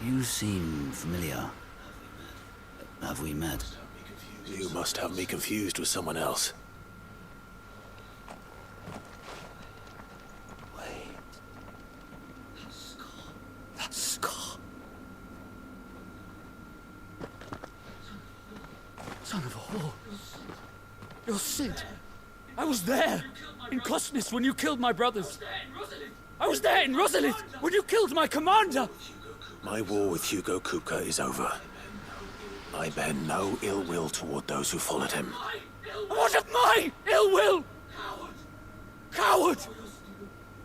You seem familiar. Have we met? You must have me confused with someone else. That scar. Son of a whore. You're Sid. I was there in Kosnis when you killed my brothers. I was there in Rosalith when you killed my commander. My war with Hugo Kupka is over. I bear no ill will toward those who followed him. What of my ill will? Coward!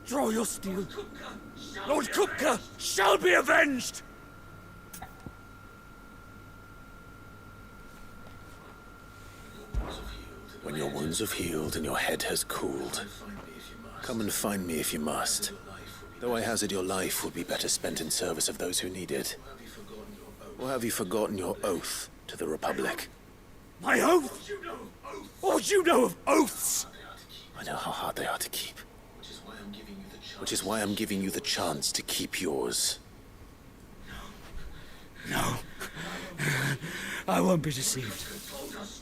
Draw your steel. Lord Kupka shall be avenged! When your wounds have healed and your head has cooled, come and find me if you must. Though I hazard your life would be better spent in service of those who need it. Or have you forgotten your oath to the Republic? My oath? What would you know of oaths? I know how hard they are to keep. Which is why I'm giving you the chance to keep yours. No. I won't be deceived.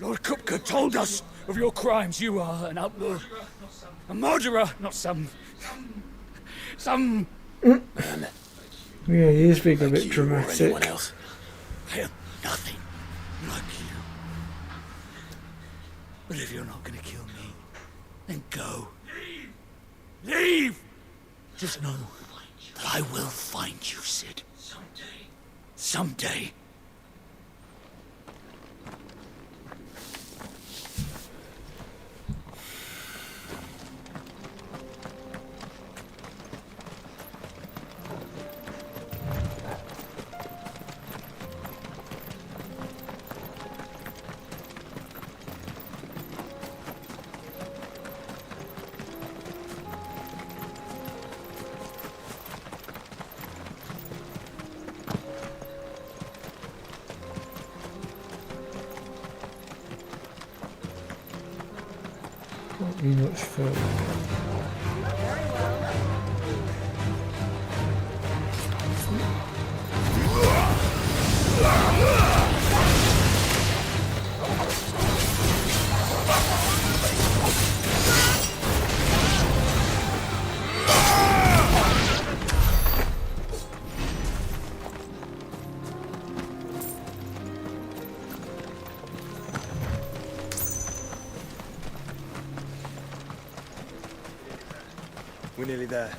Lord Kupka told us of your crimes. You are an outlaw. A murderer, not some... Man. Yeah, he is being a bit Or dramatic. anyone else. I am nothing like you. But if you're not gonna kill me, then go. Leave! Just know that I will find you, Sid. Someday. Not be much further. We're nearly there.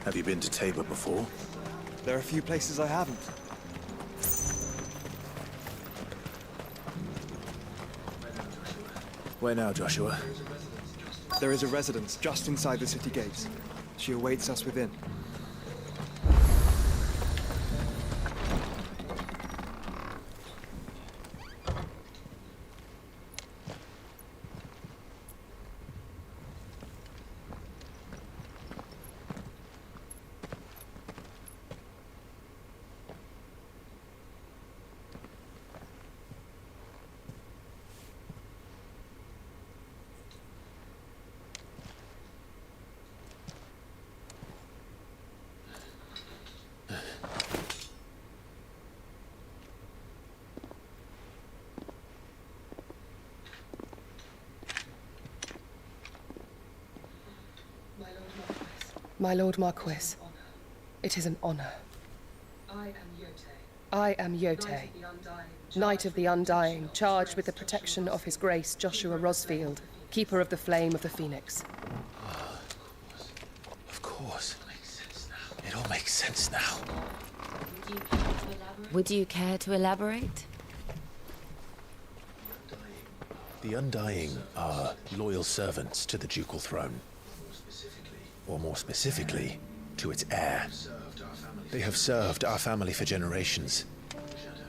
Have you been to Tabor before? There are a few places I haven't. Where now, Joshua? There is a residence just inside the city gates. She awaits us within. My Lord Marquis, it is an honor. I am Yote, Knight of the Undying, charged with the protection of His Grace Joshua Rosfield, keeper of the flame of the Phoenix. Of course. It all makes sense now. Would you care to elaborate? The Undying are loyal servants to the ducal throne. Or more specifically, to its heir. They have served our family for generations,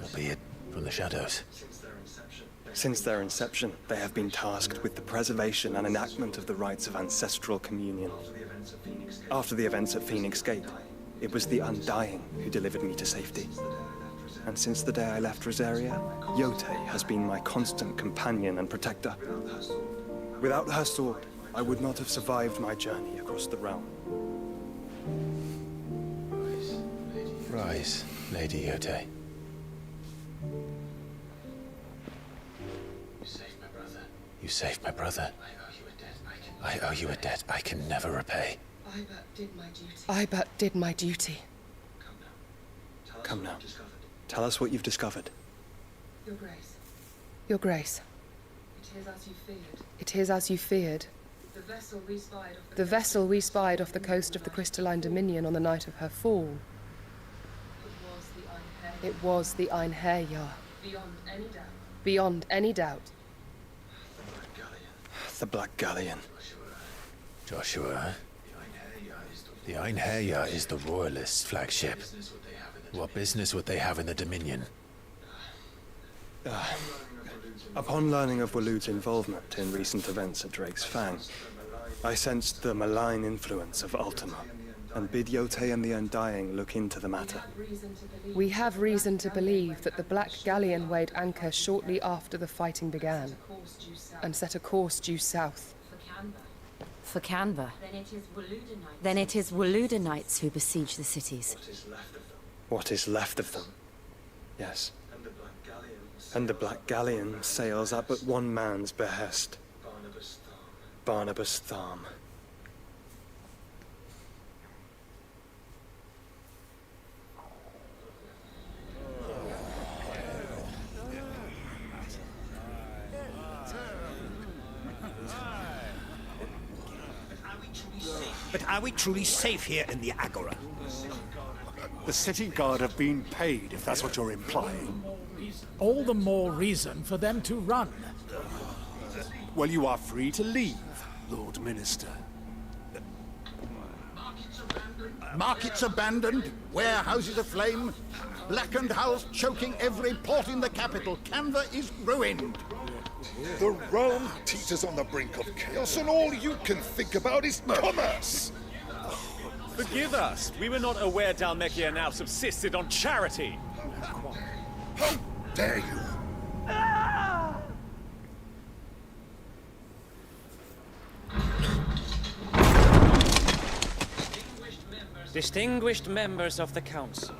albeit from the shadows. Since their inception, they have been tasked with the preservation and enactment of the rites of ancestral communion. After the events at Phoenix Gate, it was the Undying who delivered me to safety. And since the day I left Rosaria, Yotei has been my constant companion and protector. Without her sword, I would not have survived my journey across the realm. Rise, Lady Yotei. You saved my brother. I owe you a debt I can never repay. I but did my duty. Come now. Tell us what you've discovered. Your Grace. Your Grace. It is as you feared. It is as you feared. The vessel we spied off the coast of the Crystalline Dominion on the night of her fall. It was the Einherjar. Beyond any doubt. Beyond any doubt. The Black Galleon. Joshua, the Einherjar is the Royalists' flagship. What business would they have in the Dominion? Upon learning of Waloed's involvement in recent events at Drake's Fang, I sensed the malign influence of Ultima, and bid Yotei and the Undying look into the matter. We have reason to believe that the Black Galleon weighed anchor shortly after the fighting began, and set a course due south. For Canva. Then it is Waloedanites who besiege the cities. What is left of them? Yes. And the Black Galleon sails at but one man's behest. Barnabas Tharm. But are we truly safe here in the Agora? The city guard have been paid, if that's what you're implying. All the more reason for them to run. Well, you are free to leave, Lord Minister. Markets abandoned, warehouses aflame, blackened hulls choking every port in the capital. Canva is ruined. The realm teeters on the brink of chaos, and all you can think about is commerce! Forgive us. We were not aware Dhalmekia now subsisted on charity. How dare you! Distinguished members of the Council,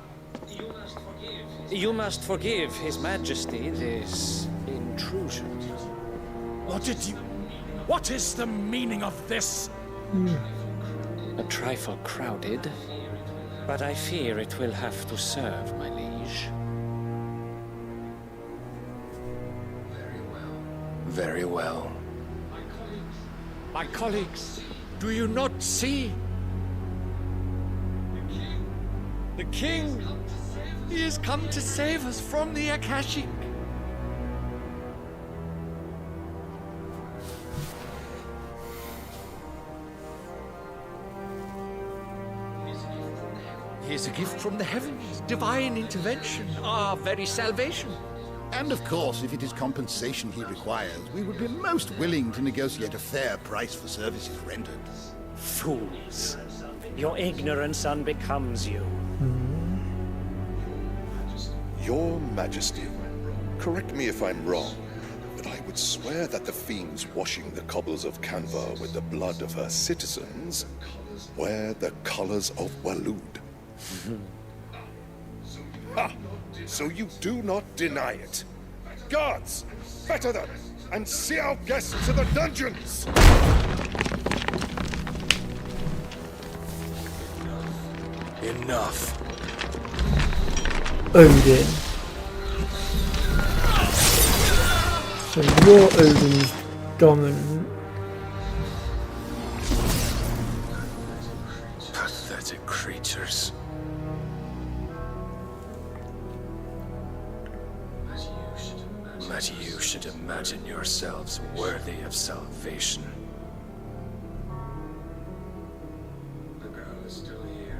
you must forgive His Majesty this intrusion. What is the meaning of this? A trifle crowded, but I fear it will have to serve, my liege. Very well. My colleagues, do you not see? The King! He has come to save us from the Akashic! He is a gift from the heavens, divine intervention, our very salvation. And of course, if it is compensation he requires, we would be most willing to negotiate a fair price for services rendered. Fools. Your ignorance unbecomes you. Your Majesty, correct me if I'm wrong, but I would swear that the fiends washing the cobbles of Canva with the blood of her citizens wear the colors of Waloed. Ha! So you do not deny it. Guards, fetter them, and see our guests to the dungeons! Enough. Odin. So you're Odin's dominant. pathetic creatures. That you should imagine yourselves worthy of salvation.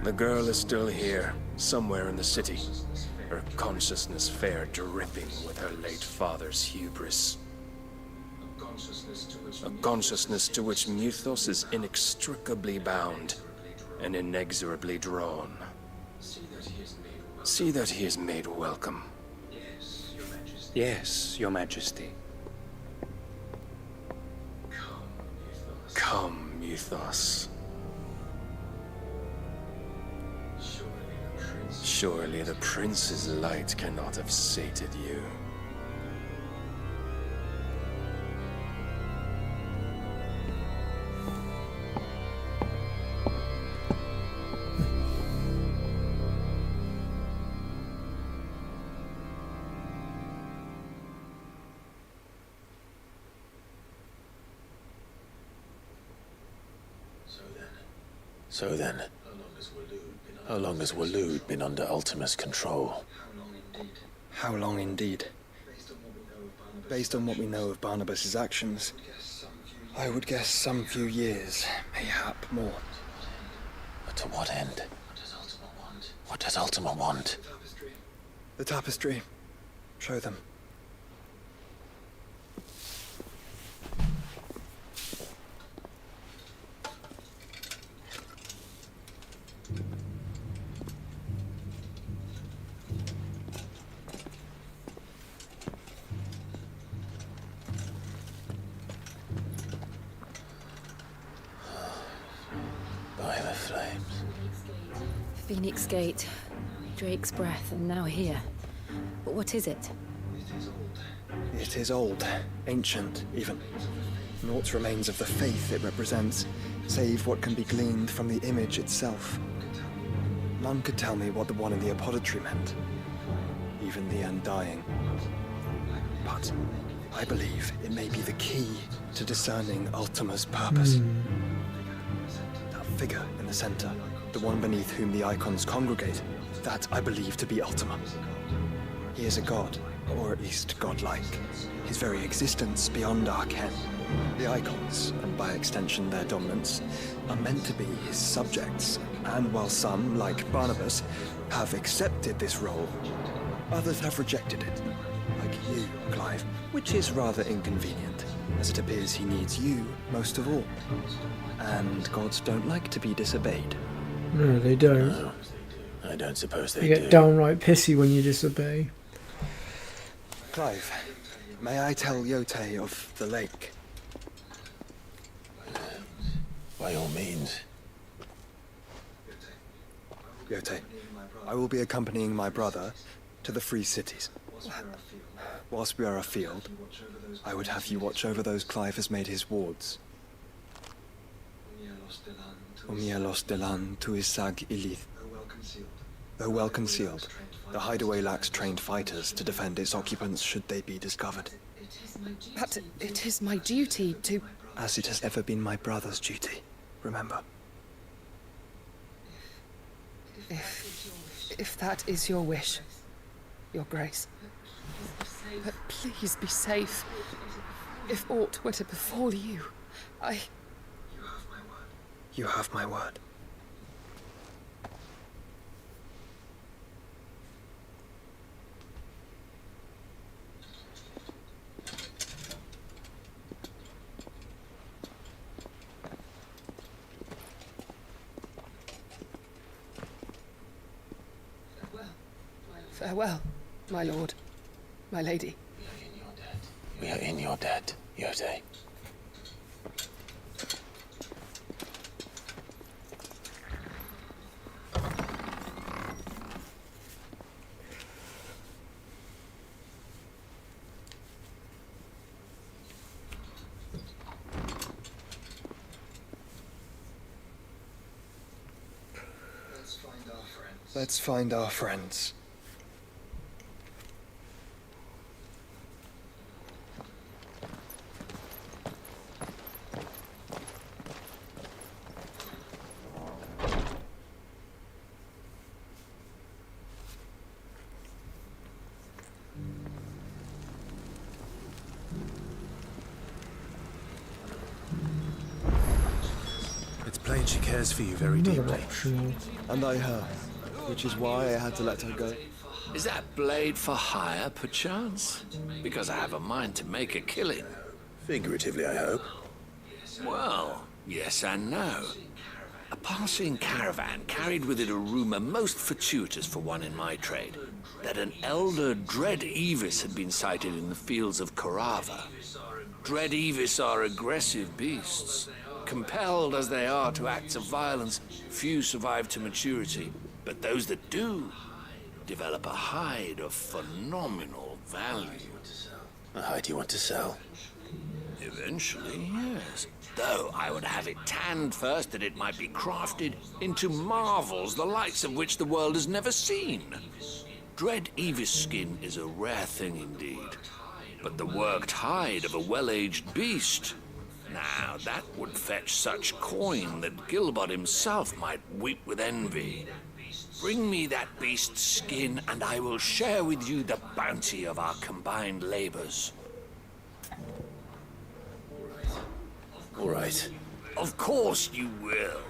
The girl is still here, somewhere in the city. Her consciousness fair dripping with her late father's hubris. A consciousness to which Mythos is inextricably bound and inexorably drawn. See that he is made welcome. Yes, Your Majesty. Come, Mythos. Surely the prince's light cannot have sated you. So then, how long has Waloed been under Ultima's control? How long indeed? Based on what we know of Barnabas's actions, I would guess some few years, mayhap more. But to what end? What does Ultima want? The tapestry. Show them. By the flames. Phoenix Gate, Drake's Breath, and now here. But what is it? It is old, ancient, even. Naught remains of the faith it represents, save what can be gleaned from the image itself. None could tell me what the one in the apothecary meant, even the Undying. But I believe it may be the key to discerning Ultima's purpose. That figure in the center, the one beneath whom the icons congregate, that I believe to be Ultima. He is a god, or at least godlike. His very existence beyond our ken. The icons, and by extension their dominance, are meant to be his subjects, and while some, like Barnabas, have accepted this role, others have rejected it. Like you, Clive, which is rather inconvenient, as it appears he needs you most of all. And gods don't like to be disobeyed. No, they don't. No, I don't suppose They they get do. downright pissy when you disobey. Clive, may I tell Yote of the lake? By all means. Yote, I will be accompanying my brother to the Free Cities. Whilst we are afield, I would have you watch over those Clive has made his wards. Umielos delan tuisag ilith. Though well concealed, the hideaway lacks trained fighters to defend its occupants should they be discovered. But it is my duty to... As it has ever been my brother's duty, remember. If that is your wish, Your Grace. But please be safe. If aught were to befall you, You have my word. Farewell, my lord, my lady. We are in your debt, Yote. Let's find our friends. It's plain she cares for you very Another deeply. optional. And I her, which is why I had to let her go. Is that blade for hire, perchance? Because I have a mind to make a killing. Figuratively, I hope. Well, yes and no. A passing caravan carried with it a rumor most fortuitous for one in my trade, that an elder Dread Evis had been sighted in the fields of Korava. Dread Evis are aggressive beasts. Compelled as they are to acts of violence, few survive to maturity, but those that do develop a hide of phenomenal value. A hide you want to sell? Eventually, yes. Though I would have it tanned first that it might be crafted into marvels the likes of which the world has never seen. Dread Evis skin is a rare thing indeed, but the worked hide of a well-aged beast, now that would fetch such coin that Gilbert himself might weep with envy. Bring me that beast's skin, and I will share with you the bounty of our combined labors. All right. Of course you will.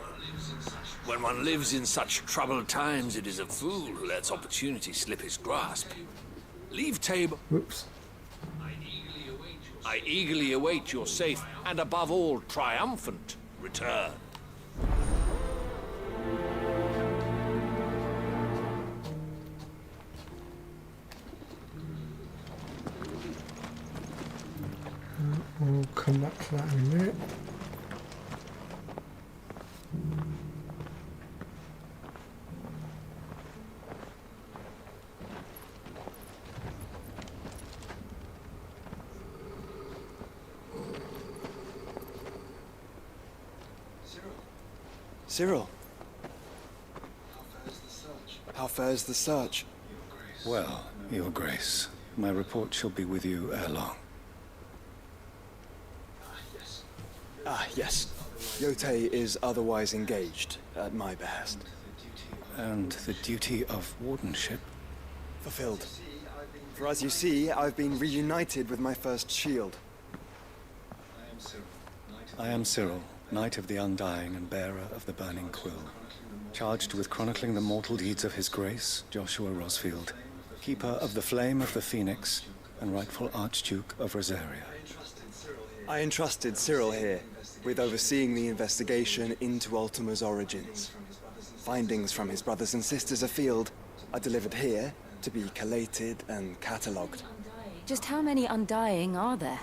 When one lives in such troubled times, it is a fool who lets opportunity slip his grasp. Leave Tabor. Whoops. I eagerly await your safe, and above all, triumphant return. We'll come back to that in a minute. Cyril. How fares the search? Well, Your Grace, my report shall be with you ere long. Ah, yes. Yotei is otherwise engaged, at my behest. And the duty of wardenship? Fulfilled. For as you see, I've been reunited with my first shield. I am Cyril, Knight of the Undying and bearer of the Burning Quill, charged with chronicling the mortal deeds of His Grace, Joshua Rosfield, keeper of the Flame of the Phoenix and rightful Archduke of Rosaria. I entrusted Cyril here with overseeing the investigation into Ultima's origins. Findings from his brothers and sisters afield are delivered here to be collated and catalogued. Just how many Undying are there?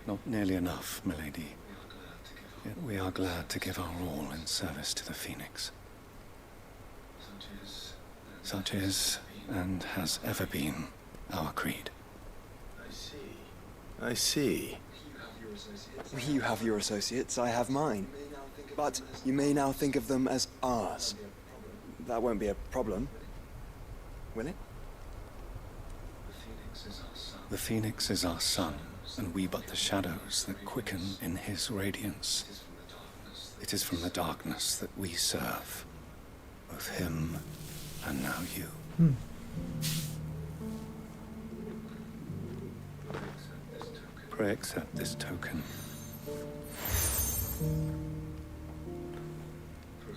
Not nearly enough, milady. Yet we are glad to give our all in service to the Phoenix. Such is, and has ever been, our creed. I see. You have your associates, I have mine. But you may now think of them as ours. That won't be a problem, will it? The Phoenix is our sun, and we but the shadows that quicken in his radiance. It is from the darkness that we serve, both him and now you. Pray accept this token.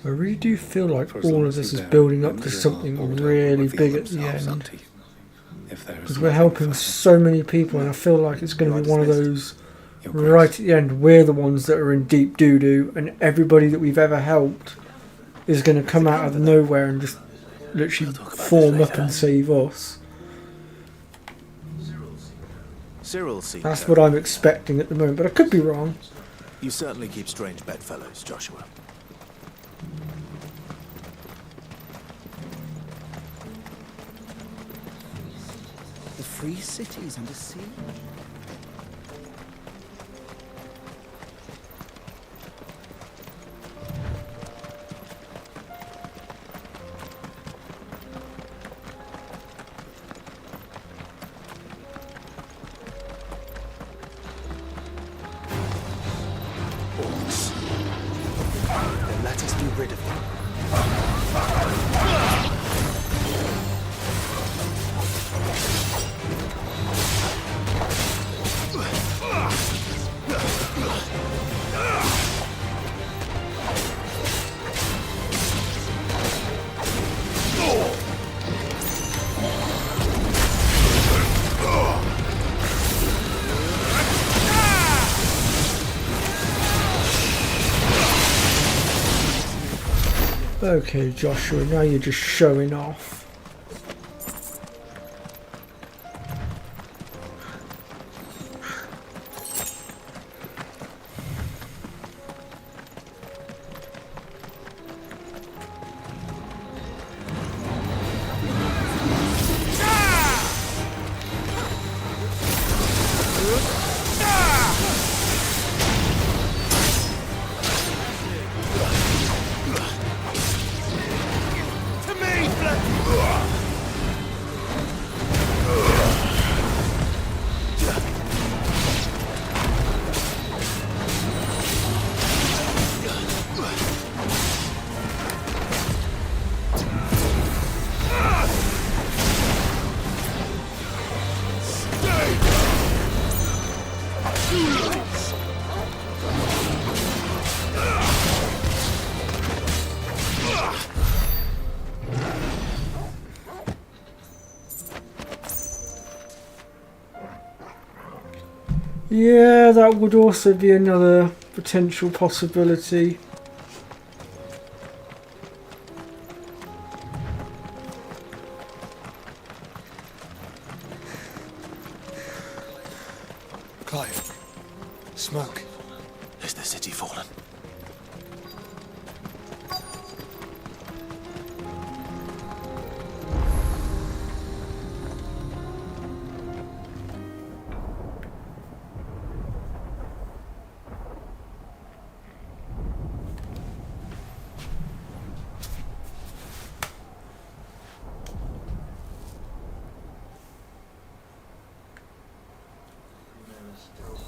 I really do feel like all of this is building up to something really big at the end. Because we're helping so many people, and I feel like it's going to be one of those right at the end. We're the ones that are in deep doo-doo, and everybody that we've ever helped is going to come out of nowhere and just literally form up and save us. Cyril seems That's what I'm expecting at the moment, but I could be wrong. You certainly keep strange bedfellows, Joshua. The free cities under siege. Then let us be rid of them. Okay, Joshua, now you're just showing off. Yeah, that would also be another potential possibility. Clive. Smoke. Is the city fallen?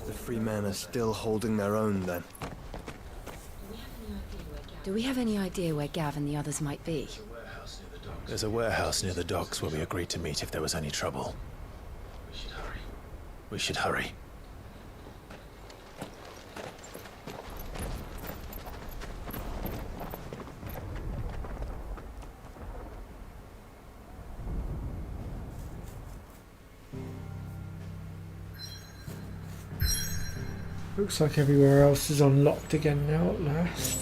The free men are still holding their own, then. Do we have any idea where Gav and the others might be? There's a warehouse near the docks where we agreed to meet if there was any trouble. We should hurry. Looks like everywhere else is unlocked again now at last.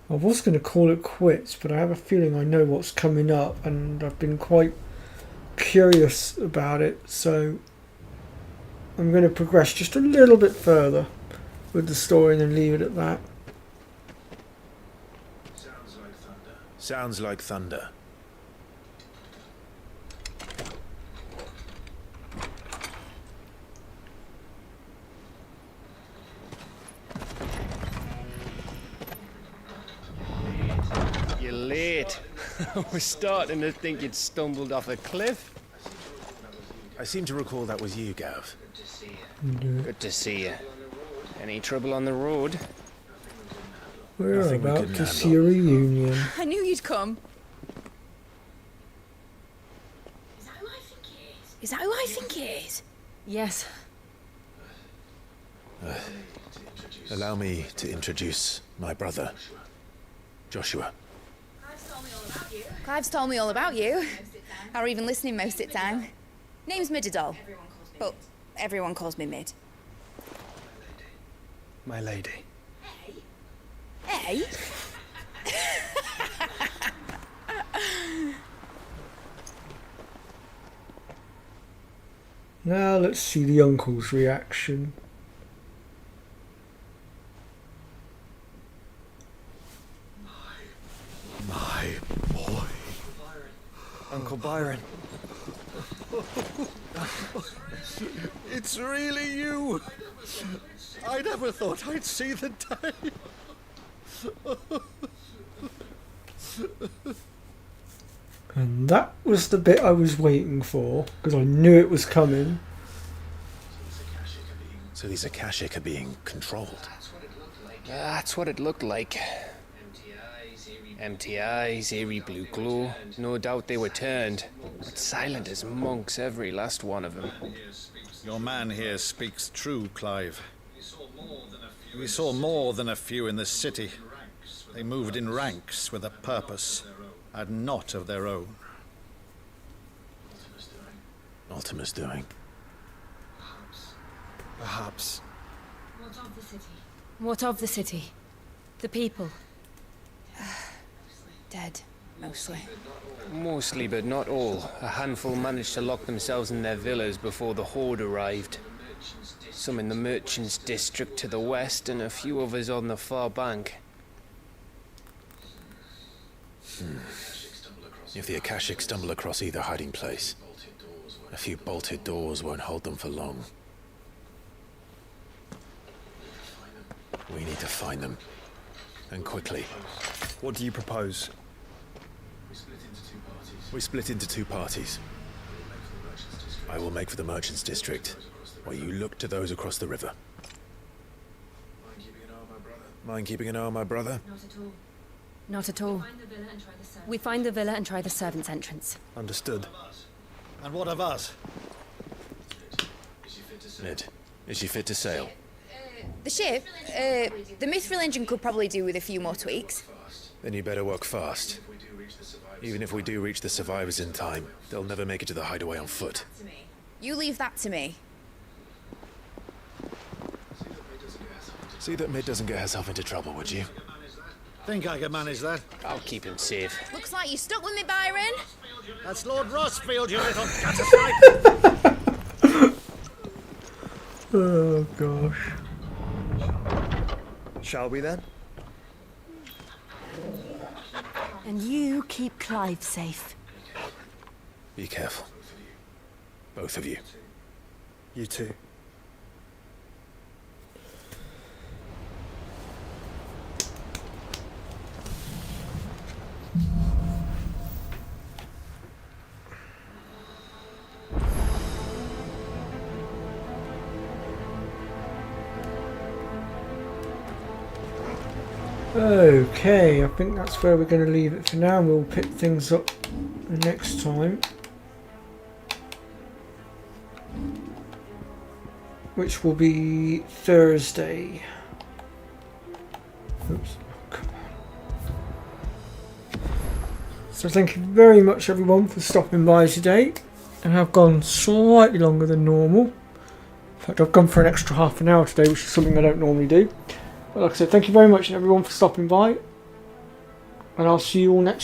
I was going to call it quits, but I have a feeling I know what's coming up and I've been quite curious about it, so I'm going to progress just a little bit further with the story and then leave it at that. Sounds like thunder. You're late. I was starting to think you'd stumbled off a cliff. I seem to recall that was you, Gav. Good to see you. Any trouble on the road? We're Nothing we about couldn't to handle. see a reunion. I knew you'd come. Is that who I think it is? Yes. Allow me to introduce my brother, Joshua. Clive's told me all about you. Or even listening most of the time. Name's Midadol. But everyone calls me Mid. My lady. Hey? Now let's see the uncle's reaction. My boy. Uncle Byron. It's really you! I never thought I'd see the day. And that was the bit I was waiting for, because I knew it was coming. So these Akashic are being controlled. That's what it looked like. Empty eyes, eerie blue glow. No doubt they were turned, but silent as monks, every last one of them. Your man here speaks true, Clive. We saw more than a few in the city. They moved in ranks with a purpose, and not of their own. Ultima's doing. Perhaps. What of the city? What of the city? The people? Dead, mostly. Mostly, but not all. A handful managed to lock themselves in their villas before the horde arrived. Some in the merchants' district to the west, and a few others on the far bank. If the Akashic stumble across either hiding place, a few bolted doors won't hold them for long. We need to find them. And quickly. What do you propose? We split into two parties. I will make for the Merchants' District, while you look to those across the river. Mind keeping an eye on my brother? Not at all. Not at all. We find the villa and try the servants' entrance. Understood. And what of us? Mid, is she fit to sail? The ship, the Mithril engine could probably do with a few more tweaks. Then you better work fast. Even if we do reach the survivors in time, they'll never make it to the hideaway on foot. You leave that to me. See that Mid doesn't get herself into trouble, would you? Think I can manage that? I'll keep him safe. Looks like you stuck with me, Byron. That's Lord Rossfield, you little gutter snipe! Oh gosh. Shall we then? And you keep Clive safe. Be careful. Both of you. You too. Okay, I think that's where we're going to leave it for now. We'll pick things up next time, which will be Thursday. Oops. Oh, come on. So thank you very much everyone for stopping by today, and I've gone slightly longer than normal. In fact, I've gone for an extra half an hour today, which is something I don't normally do. But like I said, thank you very much everyone for stopping by, and I'll see you all next